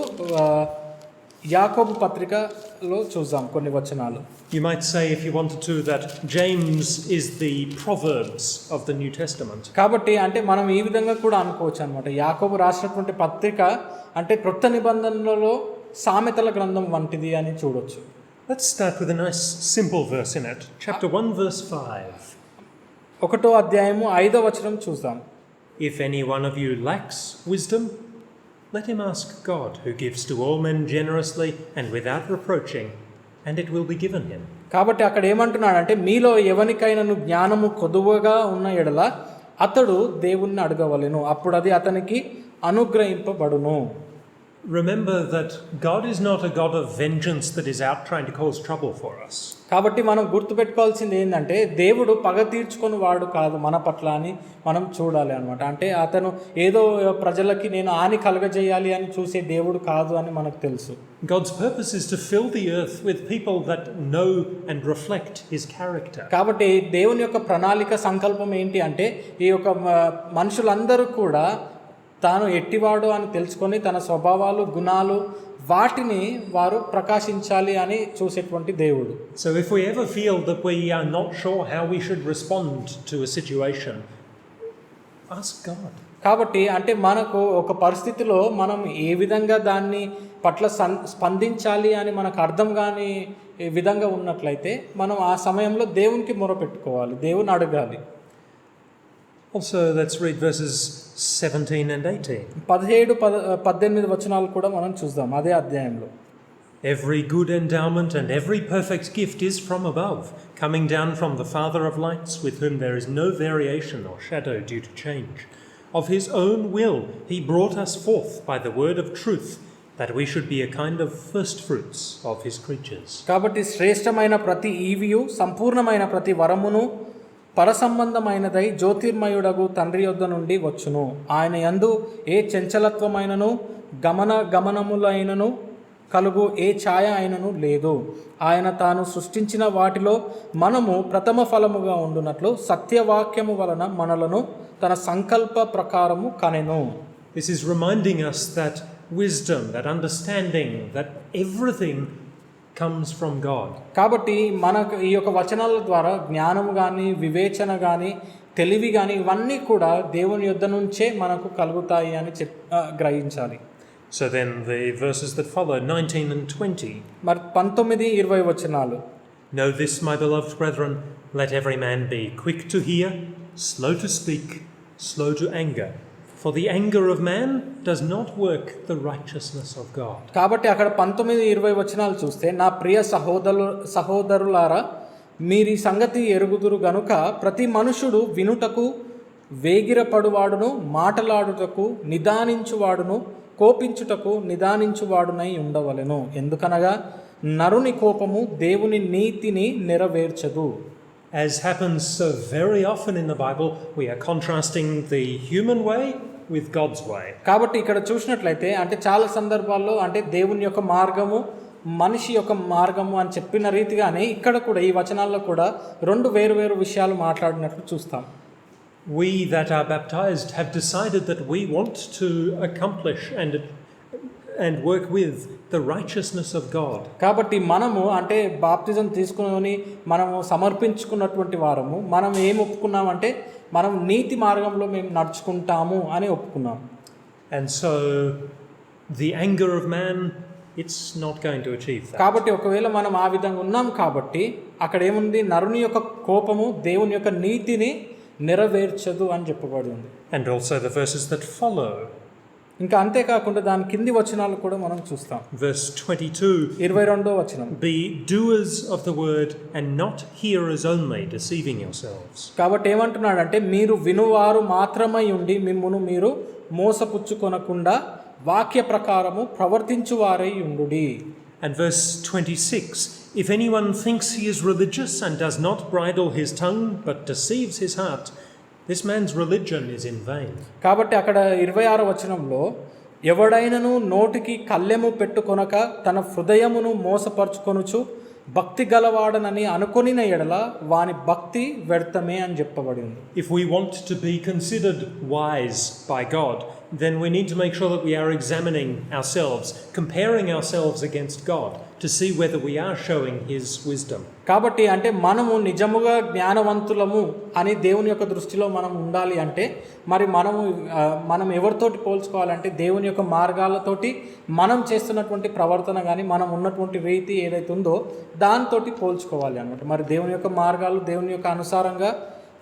B: యాకోబు పత్రికలో చూద్దాం కొన్ని వచనాలు.
A: You might say, if you wanted to, that James is the Proverbs of the New Testament.
B: కాబట్టి అంటే మనం ఈ విధంగా కూడా అనుకోవచ్చు అన్నమాట. యాకోబు రాసినటువంటి పత్రిక అంటే క్రొత్త నిబంధనలో సామెతల గ్రంథం వంటిది అని చూడొచ్చు.
A: Let's start with a nice simple verse in it. Chapter 1 verse 5.
B: 1వ అధ్యాయము 5వ వచనం చూద్దాం.
A: If any one of you lacks wisdom, let him ask God, who gives to all men generously and without reproaching, and it will be given him.
B: కాబట్టి అక్కడ ఏమంటున్నాడంటే మీలో ఎవనికైనాను జ్ఞానము కొదువగా ఉన్న ఎడల అతడు దేవుణ్ణి అడగవలెను, అప్పుడు అది అతనికి అనుగ్రహింపబడును.
A: Remember that God is not a God of vengeance that is out trying to cause trouble for us.
B: కాబట్టి మనం గుర్తుపెట్టుకోవాల్సింది ఏంటంటే దేవుడు పగ తీర్చుకొని వాడు కాదు మన పట్ల అని మనం చూడాలి అనమాట. అంటే అతను ఏదో ప్రజలకి నేను హాని కలగజేయాలి అని చూసే దేవుడు కాదు అని మనకు తెలుసు.
A: God's purpose is to fill the earth with people that know and reflect his character.
B: కాబట్టి దేవుని యొక్క ప్రణాళిక సంకల్పం ఏంటి అంటే ఈ యొక్క మనుషులందరూ కూడా తాను ఎట్టివాడు అని తెలుసుకొని తన స్వభావాలు గుణాలు వాటిని వారు ప్రకాశించాలి అని చూసేటువంటి దేవుడు.
A: So if we ever feel that we are not sure how we should respond to a situation, ask God.
B: కాబట్టి అంటే మనకు ఒక పరిస్థితిలో మనం ఏ విధంగా దాన్ని పట్ల స్పందించాలి అని మనకు అర్థం కాని విధంగా ఉన్నట్లయితే మనం ఆ సమయంలో దేవునికి మొరపెట్టుకోవాలి, దేవుని అడగాలి.
A: Also, let's read verses 17 and 18.
B: 17-18 వచనాలు కూడా మనం చూద్దాం అదే అధ్యాయంలో.
A: Every good endowment and every perfect gift is from above, coming down from the Father of lights, with whom there is no variation or shadow due to change. Of his own will he brought us forth by the word of truth, that we should be a kind of first fruits of his creatures.
B: కాబట్టి శ్రేష్టమైన ప్రతి ఈవియు సంపూర్ణమైన ప్రతి వరమును పరసంబంధమైనదై జ్యోతిర్మయుడగు తండ్రి యొద్ద నుండి వచ్చును. ఆయన యందు ఏ చంచలత్వమైనను గమనములైనను కలుగు ఏ ఛాయ అయినను లేదు. ఆయన తాను సృష్టించిన వాటిలో మనము ప్రథమ ఫలముగా ఉండునట్లు సత్యవాక్యము వలన మనలను తన సంకల్ప ప్రకారము కనెను.
A: This is reminding us that wisdom, that understanding, that everything comes from God.
B: కాబట్టి మనకు ఈ యొక్క వచనాల ద్వారా జ్ఞానం కానీ వివేచన కానీ తెలివి కానీ ఇవన్నీ కూడా దేవుని యొద్ద నుంచే మనకు కలుగుతాయి అని గ్రహించాలి.
A: So then the verses that follow 19 and 20.
B: మరి 19-20 వచనాలు.
A: Know this, my beloved brethren, let every man be quick to hear, slow to speak, slow to anger. For the anger of man does not work the righteousness of God.
B: కాబట్టి అక్కడ 19-20 వచనాలు చూస్తే నా ప్రియ సహోదరులారా మీరు ఈ సంగతి ఎరుగుదురు గనుక ప్రతి మనుషుడు వినుటకు వేగిరపడువాడును, మాటలాడుటకు నిదానించువాడును, కోపించుటకు నిదానించువాడునై ఉండవలెను. ఎందుకనగా నరుని కోపము దేవుని నీతిని నెరవేర్చదు.
A: As happens so very often in the Bible, we are contrasting the human way with God's way.
B: కాబట్టి ఇక్కడ చూసినట్లయితే అంటే చాలా సందర్భాల్లో అంటే దేవుని యొక్క మార్గము మనిషి యొక్క మార్గము అని చెప్పిన రీతిగానే ఇక్కడ కూడా ఈ వచనాల్లో కూడా రెండు వేరు విషయాలు మాట్లాడినట్లు చూస్తాం.
A: We that are baptized have decided that we want to accomplish and work with the righteousness of God.
B: కాబట్టి మనము అంటే బాప్తిజం తీసుకుని మనము సమర్పించుకున్నటువంటి వారము మనం ఏం ఒప్పుకున్నామంటే మనం నీతి మార్గంలో మేము నడుచుకుంటాము అని ఒప్పుకున్నాం.
A: And so the anger of man, it's not going to achieve that.
B: కాబట్టి ఒకవేళ మనం ఆ విధంగా ఉన్నాం కాబట్టి అక్కడ ఏముంది, నరుని యొక్క కోపము దేవుని యొక్క నీతిని నెరవేర్చదు అని చెప్పబడి ఉంది.
A: And also the verses that follow.
B: ఇంకా అంతేకాకుండా దాని కింది వచనాలు కూడా మనం చూస్తాం.
A: Verse 22,
B: 22వ వచనం,
A: be doers of the word and not hearers only, deceiving yourselves.
B: కాబట్టి ఏమంటున్నాడంటే మీరు వినువారు మాత్రమై ఉండి మిమ్మును మీరు మోసపుచ్చుకొనకుండా వాక్య ప్రకారము ప్రవర్తించువారై ఉండుడి.
A: And verse 26, if anyone thinks he is religious and does not bridle his tongue but deceives his heart, this man's religion is in vain.
B: కాబట్టి అక్కడ 26వ వచనంలో ఎవడైనను నోటికి కళ్ళెము పెట్టుకొనక తన హృదయమును మోసపరుచుకొనుచు భక్తి గలవాడనని అనుకొనిన ఎడల వాని భక్తి వ్యర్థమే అని చెప్పబడింది.
A: If we want to be considered wise by God, then we need to make sure that we are examining ourselves, comparing ourselves against God to see whether we are showing His wisdom.
B: కాబట్టి అంటే మనము నిజముగా జ్ఞానవంతులము అని దేవుని యొక్క దృష్టిలో మనం ఉండాలి అంటే మరి మనం ఎవరితోటి పోల్చుకోవాలంటే దేవుని యొక్క మార్గాలతోటి మనం చేస్తున్నటువంటి ప్రవర్తన కానీ మనం ఉన్నటువంటి రీతి ఏదైతే ఉందో దాంతోటి పోల్చుకోవాలి అన్నమాట. మరి దేవుని యొక్క మార్గాలు దేవుని యొక్క అనుసారంగా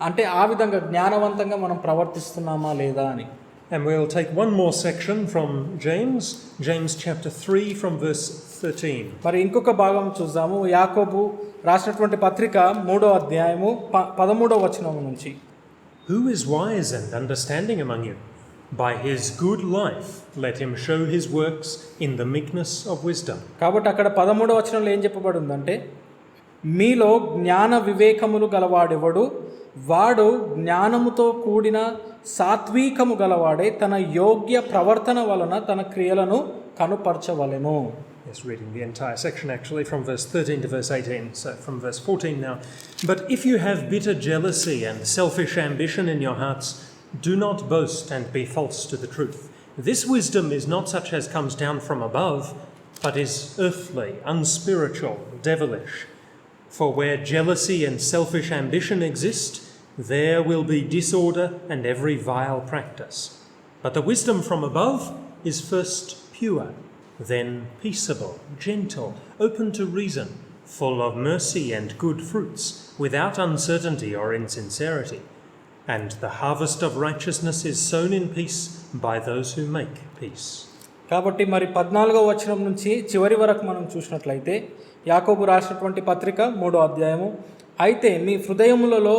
B: అంటే ఆ విధంగా జ్ఞానవంతంగా మనం ప్రవర్తిస్తున్నామా లేదా అని.
A: And we'll take one more section from James chapter 3 from verse 13.
B: మరి ఇంకొక భాగం చూద్దాము. యాకోబు రాసినటువంటి పత్రిక 3వ అధ్యాయము 13వ వచనం నుంచి.
A: Who is wise and understanding among you? By his good life let him show his works in the meekness of wisdom.
B: కాబట్టి అక్కడ 13వ వచనంలో ఏం చెప్పబడి ఉందంటే మీలో జ్ఞాన వివేకములు గలవాడెవడు, వాడు జ్ఞానముతో కూడిన సాత్వికము గలవాడే తన యోగ్య ప్రవర్తన వలన తన క్రియలను కనుపరచవలెను.
A: Yes, reading the entire section actually from verse 13 to verse 18, so from verse 14 now. But if you have bitter jealousy and selfish ambition in your hearts, do not boast and be false to the truth. This wisdom is not such as comes down from above, but is earthly, unspiritual, devilish. For where jealousy and selfish ambition exist, there will be disorder and every vile practice. But the wisdom from above is first pure, then peaceable, gentle, open to reason, full of mercy and good fruits, without uncertainty or insincerity. And the harvest of righteousness is sown in peace by those who make peace.
B: కాబట్టి మరి 14వ వచనం నుంచి చివరి వరకు మనం చూసినట్లయితే యాకోబు రాసినటువంటి పత్రిక 3వ అధ్యాయము, అయితే మీ హృదయములలో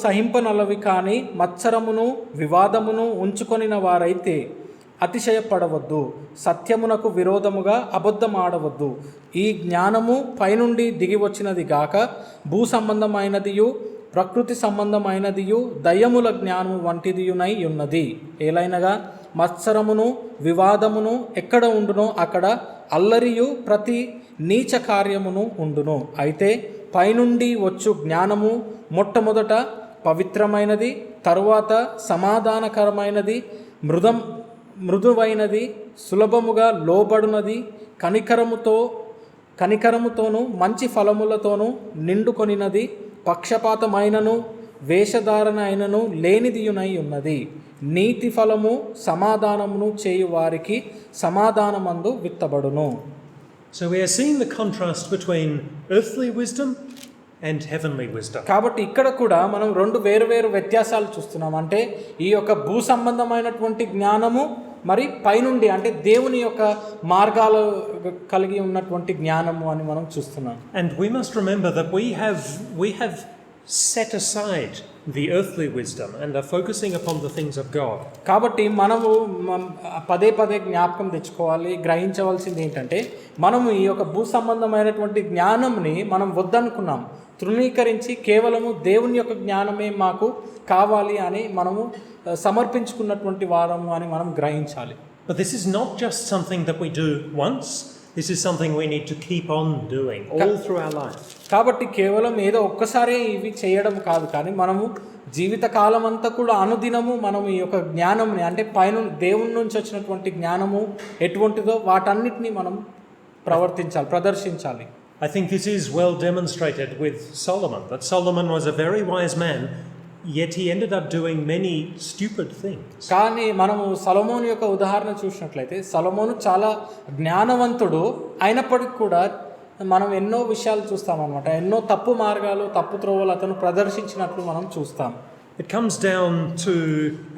B: సహింపనలవి కానీ మత్సరమును వివాదమును ఉంచుకొనిన వారైతే అతిశయపడవద్దు, సత్యమునకు విరోధముగా అబద్ధమాడవద్దు. ఈ జ్ఞానము పైనుండి దిగి వచ్చినది గాక భూ సంబంధమైనదియు ప్రకృతి సంబంధమైనదియు దయ్యముల జ్ఞానము వంటిదియునై ఉన్నది. ఏలైనగా మత్సరమును వివాదమును ఎక్కడ ఉండునో అక్కడ అల్లరియు ప్రతి నీచ కార్యమును ఉండును. అయితే పైనుండి వచ్చు జ్ఞానము మొట్టమొదట పవిత్రమైనది, తరువాత సమాధానకరమైనది, మృదువైనది, సులభముగా లోబడునది, కనికరముతోనూ మంచి ఫలములతోనూ నిండుకొనినది, పక్షపాతమైనను వేషధారణ అయినను లేనిదియునై ఉన్నది. నీతి ఫలము సమాధానమును చేయు వారికి సమాధానమందు విత్తబడును.
A: So we are seeing the contrast between earthly wisdom and heavenly wisdom.
B: కాబట్టి ఇక్కడ కూడా మనం రెండు వేరు వ్యత్యాసాలు చూస్తున్నాం. అంటే ఈ యొక్క భూ సంబంధమైనటువంటి జ్ఞానము మరి పైనుండి అంటే దేవుని యొక్క మార్గాలు కలిగి ఉన్నటువంటి జ్ఞానము అని మనం చూస్తున్నాం.
A: And we must remember that we have set aside the earthly wisdom and are focusing upon the things of God.
B: కాబట్టి మనము పదే పదే జ్ఞాపకం తెచ్చుకోవాలి, గ్రహించవలసింది ఏంటంటే మనము ఈ యొక్క భూ సంబంధమైనటువంటి జ్ఞానంని మనం వద్దనుకున్నాం, తృణీకరించి కేవలము దేవుని యొక్క జ్ఞానమే మాకు కావాలి అని మనము సమర్పించుకున్నటువంటి వారము అని మనం గ్రహించాలి.
A: But this is not just something that we do once. This is something we need to keep on doing all through our life.
B: కాబట్టి కేవలం ఏదో ఒక్కసారే ఇవి చేయడం కాదు, కానీ మనము జీవిత కాలం అంతా కూడా అనుదినము మనం ఈ యొక్క జ్ఞానంని అంటే పైన దేవుని నుంచి వచ్చినటువంటి జ్ఞానము ఎటువంటిదో వాటన్నిటిని మనం ప్రదర్శించాలి.
A: I think this is well demonstrated with Solomon, that Solomon was a very wise man, yet he ended up doing many stupid things.
B: కానీ మనము సొలొమోను యొక్క ఉదాహరణ చూసినట్లయితే సొలొమోను చాలా జ్ఞానవంతుడు అయినప్పటికీ కూడా మనం ఎన్నో విషయాలు చూస్తామన్నమాట, ఎన్నో తప్పు మార్గాలు తప్పు త్రోవలు అతను ప్రదర్శించినట్లు మనం చూస్తాం.
A: It comes down to,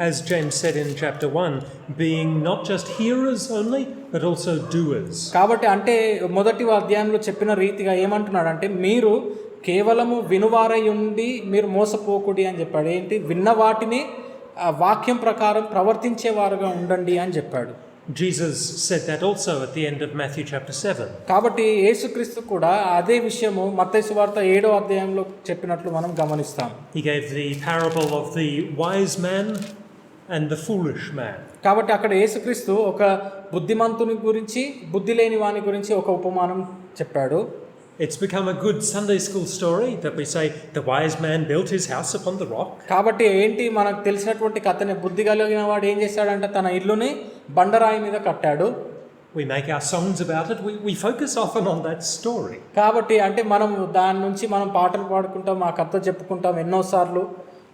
A: as James said in chapter 1, being not just hearers only, but also doers.
B: కాబట్టి అంటే మొదటి అధ్యాయంలో చెప్పిన రీతిగా ఏమంటున్నాడంటే మీరు కేవలము వినువారై ఉండి మీరు మోసపోకుడి అని చెప్పాడు. ఏంటి? విన్న వాటిని వాక్యం ప్రకారం ప్రవర్తించేవారుగా ఉండండి అని చెప్పాడు.
A: Jesus said that also at the end of Matthew chapter 7.
B: కాబట్టి యేసుక్రీస్తు కూడా అదే విషయము మత్తయి సువార్త 7వ అధ్యాయంలో చెప్పినట్లు మనం గమనిస్తాం.
A: He gave the parable of the wise man and the foolish man.
B: కాబట్టి అక్కడ యేసుక్రీస్తు ఒక బుద్ధిమంతుని గురించి బుద్ధి లేని వాని గురించి ఒక ఉపమానం చెప్పాడు.
A: It's become a good Sunday school story that we say the wise man built his house upon the rock.
B: కాబట్టి ఏంటి మనకు తెలిసినటువంటి కథని, బుద్ధి కలిగిన వాడు ఏం చేశాడంటే తన ఇల్లుని బండరాయి మీద కట్టాడు.
A: We make our songs about it. We focus often on that story.
B: కాబట్టి అంటే మనం దాని నుంచి మనం పాటలు పాడుకుంటాం, ఆ కథ చెప్పుకుంటాం ఎన్నోసార్లు.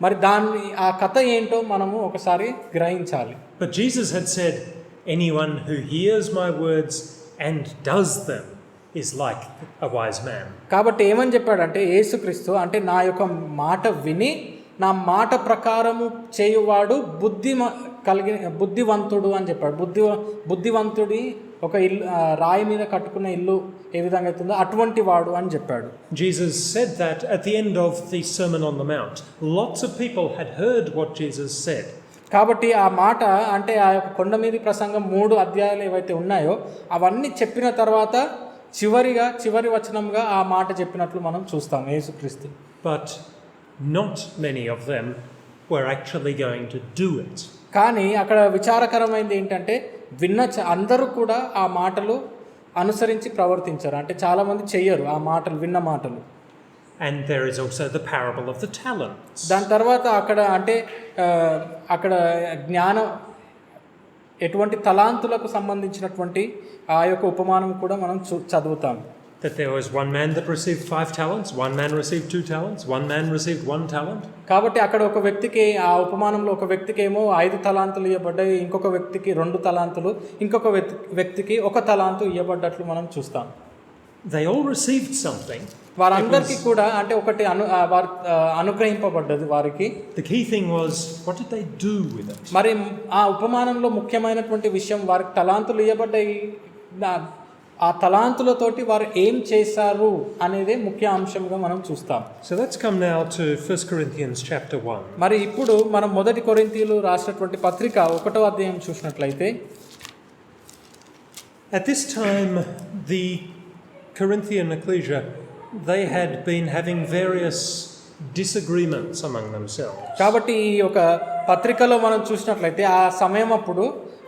B: మరి దాన్ని ఆ కథ ఏంటో మనము ఒకసారి గ్రహించాలి.
A: But Jesus had said, anyone who hears my words and does them is like a wise man.
B: కాబట్టి ఏమని చెప్పాడంటే యేసుక్రీస్తు అంటే నా యొక్క మాట విని నా మాట ప్రకారము చేయువాడు బుద్ధివంతుడు అని చెప్పాడు. బుద్ధివంతుడి ఒక ఇల్లు రాయి మీద కట్టుకున్న ఇల్లు ఏ విధంగా అవుతుందో అటువంటి వాడు అని చెప్పాడు.
A: Jesus said that at the end of the Sermon on the Mount. Lots of people had heard what Jesus said.
B: కాబట్టి ఆ మాట అంటే ఆ యొక్క కొండ మీది ప్రసంగం 3 అధ్యాయాలు ఏవైతే ఉన్నాయో అవన్నీ చెప్పిన తర్వాత చివరి వచనంగా ఆ మాట చెప్పినట్లు మనం చూస్తాం యేసుక్రీస్తు.
A: But not many of them were actually going to do it.
B: కానీ అక్కడ విచారకరమైనది ఏంటంటే అందరూ కూడా ఆ మాటలు అనుసరించి ప్రవర్తించారు. అంటే చాలామంది చెయ్యరు ఆ మాటలు, విన్న మాటలు.
A: And there is also the parable of the talents.
B: దాని తర్వాత అక్కడ జ్ఞానం ఎటువంటి తలాంతులకు సంబంధించినటువంటి ఆ యొక్క ఉపమానం కూడా మనం చదువుతాం.
A: That there was one man that received 5 talents, one man received 2 talents, one man received 1 talent.
B: కాబట్టి అక్కడ ఒక వ్యక్తికి ఆ ఉపమానంలో ఒక వ్యక్తికి ఏమో 5 తలాంతులు ఇవ్వబడ్డాయి, ఇంకొక వ్యక్తికి 2 తలాంతులు, ఇంకొక వ్యక్తికి 1 తలాంతు ఇవ్వబడ్డట్లు మనం చూస్తాం.
A: They all received something.
B: వారందరికీ కూడా అంటే ఒకటి అనుగ్రహింపబడ్డది వారికి.
A: The key thing was, what did they do with it?
B: మరి ఆ ఉపమానంలో ముఖ్యమైనటువంటి విషయం వారికి తలాంతులు ఇవ్వబడ్డాయి, ఆ తలాంతులతోటి వారు ఏం చేశారు అనేదే ముఖ్య అంశంగా మనం చూస్తాం.
A: So let's come now to 1 Corinthians chapter 1.
B: మరి ఇప్పుడు మనం 1 కొరింథీయులు రాసినటువంటి పత్రిక 1వ అధ్యాయం చూసినట్లయితే,
A: at this time the Corinthian ecclesia, they had been having various disagreements among themselves.
B: కాబట్టి ఈ యొక్క పత్రికలో మనం చూసినట్లయితే ఆ సమయం అప్పుడు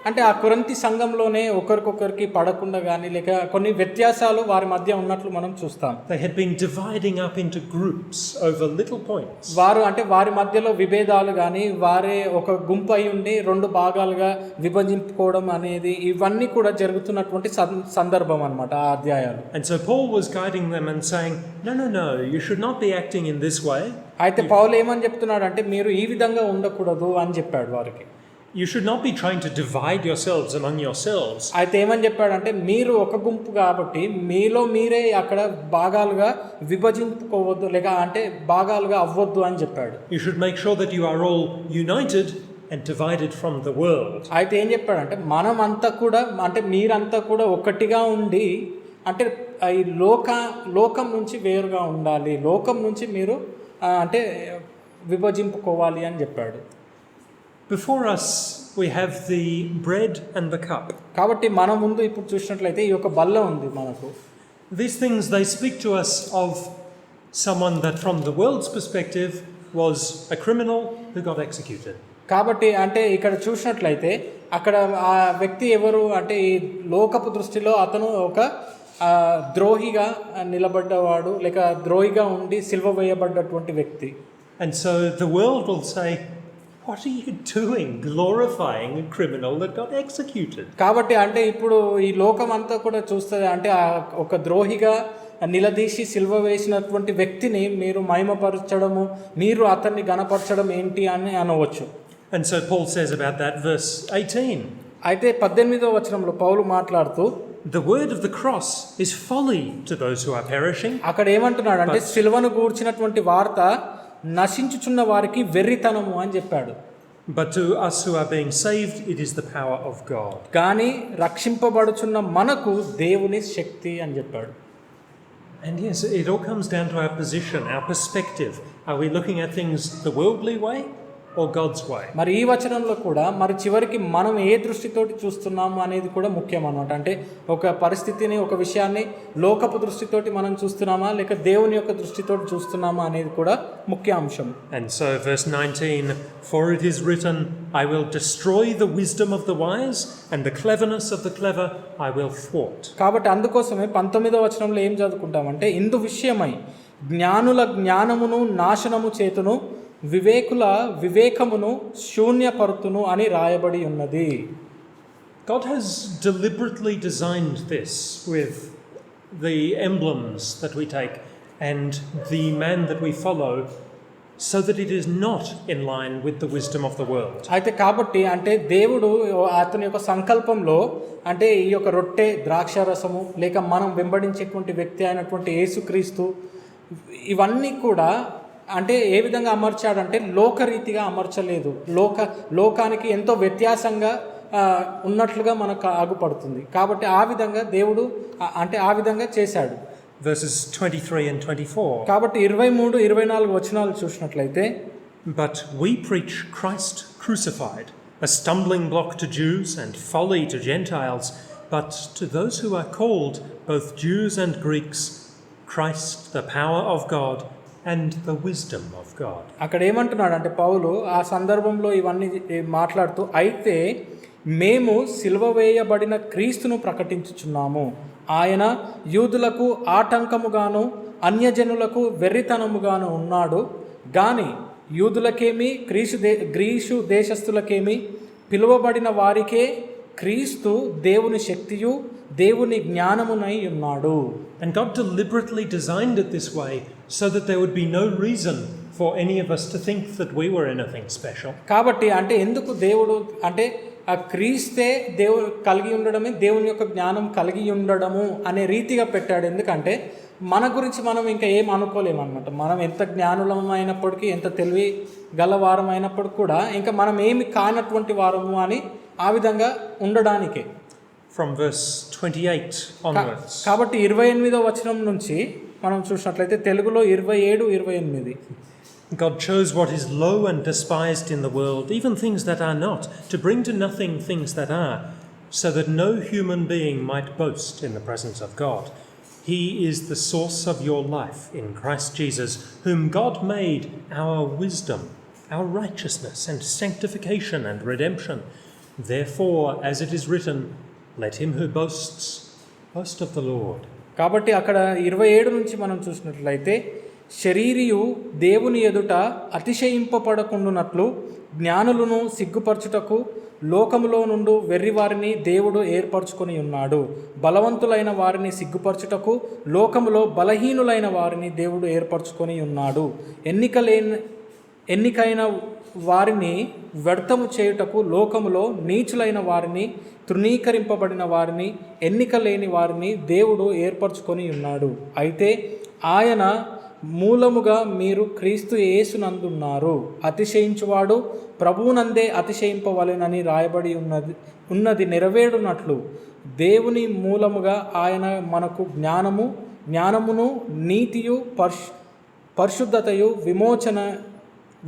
B: అంటే ఆ కొరింథీ సంఘంలోనే ఒకరికొకరికి పడకుండా కానీ లేక కొన్ని వ్యత్యాసాలు వారి మధ్య ఉన్నట్లు మనం చూస్తాం.
A: They had been dividing up into groups over little points.
B: వారి మధ్యలో విభేదాలు కానీ వారే ఒక గుంపు అయి ఉండి 2 భాగాలుగా విభజించుకోవడం అనేది ఇవన్నీ కూడా జరుగుతున్నటువంటి సందర్భం అన్నమాట ఆ అధ్యాయాలు.
A: And so Paul was guiding them and saying, no, you should not be acting in this way.
B: అయితే పౌలు ఏమని చెప్తున్నాడు అంటే మీరు ఈ విధంగా ఉండకూడదు అని చెప్పాడు వారికి.
A: You should not be trying to divide yourselves among yourselves.
B: అయితే ఏమని చెప్పాడంటే మీరు ఒక గుంపు కాబట్టి మీలో మీరే అక్కడ భాగాలుగా విభజించుకోవద్దు లేక అంటే భాగాలుగా అవ్వద్దు అని చెప్పాడు.
A: You should make sure that you are all united and divided from the world.
B: అయితే ఏం చెప్పాడంటే మనమంతా కూడా అంటే మీరంతా కూడా ఒకటిగా ఉండి అంటే ఈ లోకం నుంచి వేరుగా ఉండాలి, లోకం నుంచి మీరు అంటే విభజింపుకోవాలి అని చెప్పాడు.
A: Before us we have the bread and the cup.
B: కాబట్టి మన ముందు ఇప్పుడు చూసినట్లయితే ఈ యొక్క బల్ల ఉంది మనకు.
A: These things, they speak to us of someone that from the world's perspective was a criminal who got executed.
B: కాబట్టి అంటే ఇక్కడ చూసినట్లయితే అక్కడ ఆ వ్యక్తి ఎవరు అంటే ఈ లోకపు దృష్టిలో అతను ఒక ద్రోహిగా నిలబడ్డవాడు, లేక ద్రోహిగా ఉండి సిలువ వేయబడ్డటువంటి వ్యక్తి.
A: And so the world will say, what are you doing glorifying a criminal that got executed?
B: కాబట్టి అంటే ఇప్పుడు ఈ లోకం అంతా కూడా చూస్తుంది అంటే ఒక ద్రోహిగా నిలదీసి సిలువ వేసినటువంటి వ్యక్తిని మీరు మహిమపరచడము, మీరు అతన్ని గణపరచడం ఏంటి అని అనవచ్చు.
A: And so Paul says about that, verse 18.
B: అయితే 18వ వచనంలో పౌలు మాట్లాడుతూ
A: the word of the cross is folly to those who are perishing.
B: అక్కడ ఏమంటున్నాడు అంటే సిలువను గూర్చినటువంటి వార్త నశించుచున్న వారికి వెర్రితనము అని చెప్పాడు.
A: But to us who are being saved, it is the power of God.
B: కానీ రక్షింపబడుచున్న మనకు దేవుని శక్తి అని చెప్పాడు.
A: And yes, it all comes down to our position, our perspective. Are we looking at things the worldly way or God's way?
B: మరి ఈ వచనంలో కూడా మరి చివరికి మనం ఏ దృష్టితోటి చూస్తున్నాము అనేది కూడా ముఖ్యం అన్నమాట. అంటే ఒక పరిస్థితిని, ఒక విషయాన్ని లోకపు దృష్టితోటి మనం చూస్తున్నామా లేక దేవుని యొక్క దృష్టితోటి చూస్తున్నామా అనేది కూడా ముఖ్య అంశం.
A: And so verse 19, for it is written, I will destroy the wisdom of the wise and the cleverness of the clever I will thwart.
B: కాబట్టి అందుకోసమే 19వ వచనంలో ఏం చదువుకుంటామంటే ఇందు విషయమై జ్ఞానుల జ్ఞానమును నాశనము చేతును వివేకుల వివేకమును శూన్యపరుతును అని రాయబడి ఉన్నది.
A: God has deliberately designed this with the emblems that we take and the man that we follow so that it is not in line with the wisdom of the world.
B: అయితే కాబట్టి అంటే దేవుడు అతని యొక్క సంకల్పంలో అంటే ఈ యొక్క రొట్టె, ద్రాక్షారసము లేక మనం వెంబడించేటువంటి వ్యక్తి అయినటువంటి యేసుక్రీస్తు ఇవన్నీ కూడా అంటే ఏ విధంగా అమర్చాడంటే లోకరీతిగా అమర్చలేదు. లోకానికి ఎంతో వ్యత్యాసంగా ఉన్నట్లుగా మనకు ఆగుపడుతుంది. కాబట్టి ఆ విధంగా దేవుడు అంటే ఆ విధంగా చేశాడు.
A: Verses 23 and 24.
B: కాబట్టి 23, 24 వచనాలు చూసినట్లయితే
A: but we preach Christ crucified, a stumbling block to Jews and folly to Gentiles, but to those who are called, both Jews and Greeks, Christ the power of God and the wisdom of God.
B: అక్కడ ఏమంటున్నాడు అంటే పౌలు ఆ సందర్భంలో ఇవన్నీ మాట్లాడుతూ అయితే మేము సిలువ వేయబడిన క్రీస్తును ప్రకటించుచున్నాము. ఆయన యూదులకు ఆటంకముగాను అన్యజనులకు వెర్రితనముగాను ఉన్నాడు. గాని యూదులకేమి గ్రీసు దేశస్థులకేమి పిలువబడిన వారికే క్రీస్తు దేవుని శక్తియు దేవుని జ్ఞానమునై ఉన్నాడు.
A: And God deliberately designed it this way so that there would be no reason for any of us to think that we were anything special.
B: కాబట్టి అంటే ఎందుకు దేవుడు అంటే ఆ క్రీస్తే దేవుడు కలిగి ఉండడమే దేవుని యొక్క జ్ఞానం కలిగి ఉండడము అనే రీతిగా పెట్టాడు. ఎందుకంటే మన గురించి మనం ఇంకా ఏం అనుకోలేమన్నమాట. మనం ఎంత జ్ఞానులం అయినప్పటికీ, ఎంత తెలివి గలవారం అయినప్పటికీ కూడా ఇంకా మనం ఏమి కానటువంటి వారము అని ఆ విధంగా ఉండడానికే.
A: From verse 28 onwards.
B: కాబట్టి 28వ వచనం నుంచి మనం చూసినట్లయితే తెలుగులో 27, 28.
A: God chose what is low and despised in the world, even things that are not, to bring to nothing things that are, so that no human being might boast in the presence of God. He is the source of your life in Christ Jesus, whom God made our wisdom, our righteousness and sanctification and redemption. Therefore, as it is written, let him who boasts boast of the Lord.
B: కాబట్టి అక్కడ 27 నుంచి మనం చూసినట్లయితే శరీరియు దేవుని ఎదుట అతిశయింపబడకుండునట్లు జ్ఞానులను సిగ్గుపరచుటకు లోకములో నుండి వెర్రివారిని దేవుడు ఏర్పరచుకొని ఉన్నాడు. బలవంతులైన వారిని సిగ్గుపరచుటకు లోకములో బలహీనులైన వారిని దేవుడు ఏర్పరచుకొని ఉన్నాడు. ఎన్నికైన వారిని వ్యర్థము చేయుటకు లోకములో నీచులైన వారిని, తృణీకరింపబడిన వారిని, ఎన్నిక లేని వారిని దేవుడు ఏర్పరచుకొని ఉన్నాడు. అయితే ఆయన మూలముగా మీరు క్రీస్తు యేసునందున్నారు. అతిశయించువాడు ప్రభువునందే అతిశయింపవలెనని రాయబడి ఉన్నది నెరవేరునట్లు దేవుని మూలముగా ఆయన మనకు జ్ఞానమును నీతియు పరిశుద్ధతయు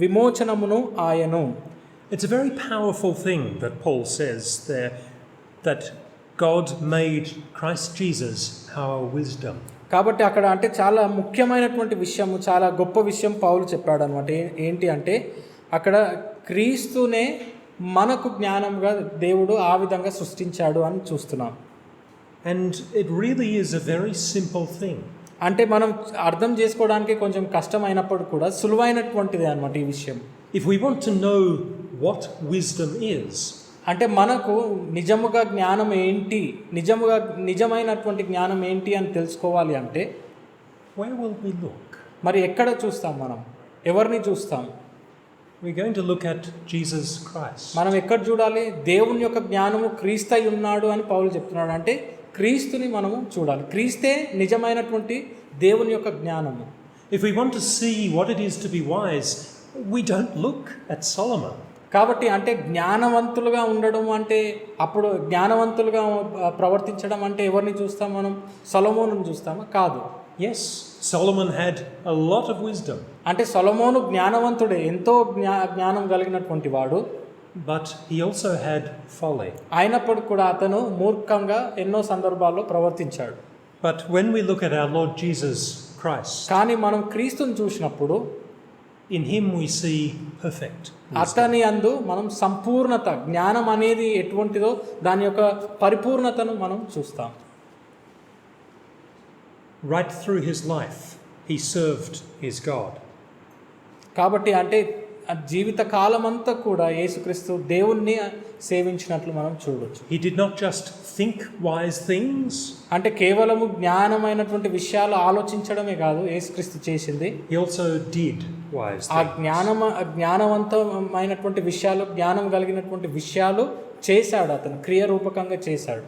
B: విమోచనమును ఆయను.
A: It's a very powerful thing that Paul says there, that God made Christ Jesus our wisdom.
B: కాబట్టి అక్కడ అంటే చాలా ముఖ్యమైనటువంటి విషయము, చాలా గొప్ప విషయం పౌలు చెప్పాడు అనమాట. ఏంటి అంటే అక్కడ క్రీస్తునే మనకు జ్ఞానంగా దేవుడు ఆ విధంగా సృష్టించాడు అని చూస్తున్నాం.
A: And it really is a very simple thing.
B: అంటే మనం అర్థం చేసుకోవడానికి కొంచెం కష్టమైనప్పుడు కూడా సులువైనటువంటిదే అనమాట ఈ విషయం.
A: If we want to know what wisdom is,
B: అంటే మనకు నిజముగా జ్ఞానం ఏంటి, నిజమైనటువంటి జ్ఞానం ఏంటి అని తెలుసుకోవాలి అంటే
A: where will we look?
B: మరి ఎక్కడ చూస్తాం మనం, ఎవరిని చూస్తాం?
A: We're going to look at Jesus Christ.
B: మనం ఎక్కడ చూడాలి? దేవుని యొక్క జ్ఞానము క్రీస్తై ఉన్నాడు అని పౌలు చెప్తున్నాడు. అంటే క్రీస్తుని మనము చూడాలి. క్రీస్తే నిజమైనటువంటి దేవుని యొక్క జ్ఞానము.
A: If we want to see what it is to be wise, we don't look at Solomon.
B: కాబట్టి అంటే జ్ఞానవంతులుగా ఉండడం అంటే, అప్పుడు జ్ఞానవంతులుగా ప్రవర్తించడం అంటే ఎవరిని చూస్తాం మనం? సొలొమోనుని చూస్తామా? కాదు.
A: Yes, Solomon had a lot of wisdom.
B: అంటే సొలొమోను జ్ఞానవంతుడే, ఎంతో జ్ఞానం కలిగినటువంటి వాడు.
A: But he also had folly.
B: అయినప్పటికీ కూడా అతను మూర్ఖంగా ఎన్నో సందర్భాల్లో ప్రవర్తించాడు.
A: But when we look at our Lord Jesus Christ,
B: కానీ మనం క్రీస్తుని చూసినప్పుడు
A: in him we see perfect wisdom.
B: అతని యందు మనం సంపూర్ణత, జ్ఞానం అనేది ఎటువంటిదో దాని యొక్క పరిపూర్ణతను మనం చూస్తాం.
A: Right through his life, he served his God.
B: కాబట్టి అంటే జీవిత కాలమంతా కూడా యేసుక్రీస్తు దేవుణ్ణి సేవించినట్లు మనం చూడవచ్చు.
A: He did not just think wise things.
B: అంటే కేవలము జ్ఞానమైనటువంటి విషయాలు ఆలోచించడమే కాదు యేసుక్రీస్తు చేసింది.
A: He also did wise
B: ఆ
A: things.
B: జ్ఞానవంతమైనటువంటి విషయాలు, జ్ఞానం కలిగినటువంటి విషయాలు చేశాడు, అతను క్రియారూపకంగా చేశాడు.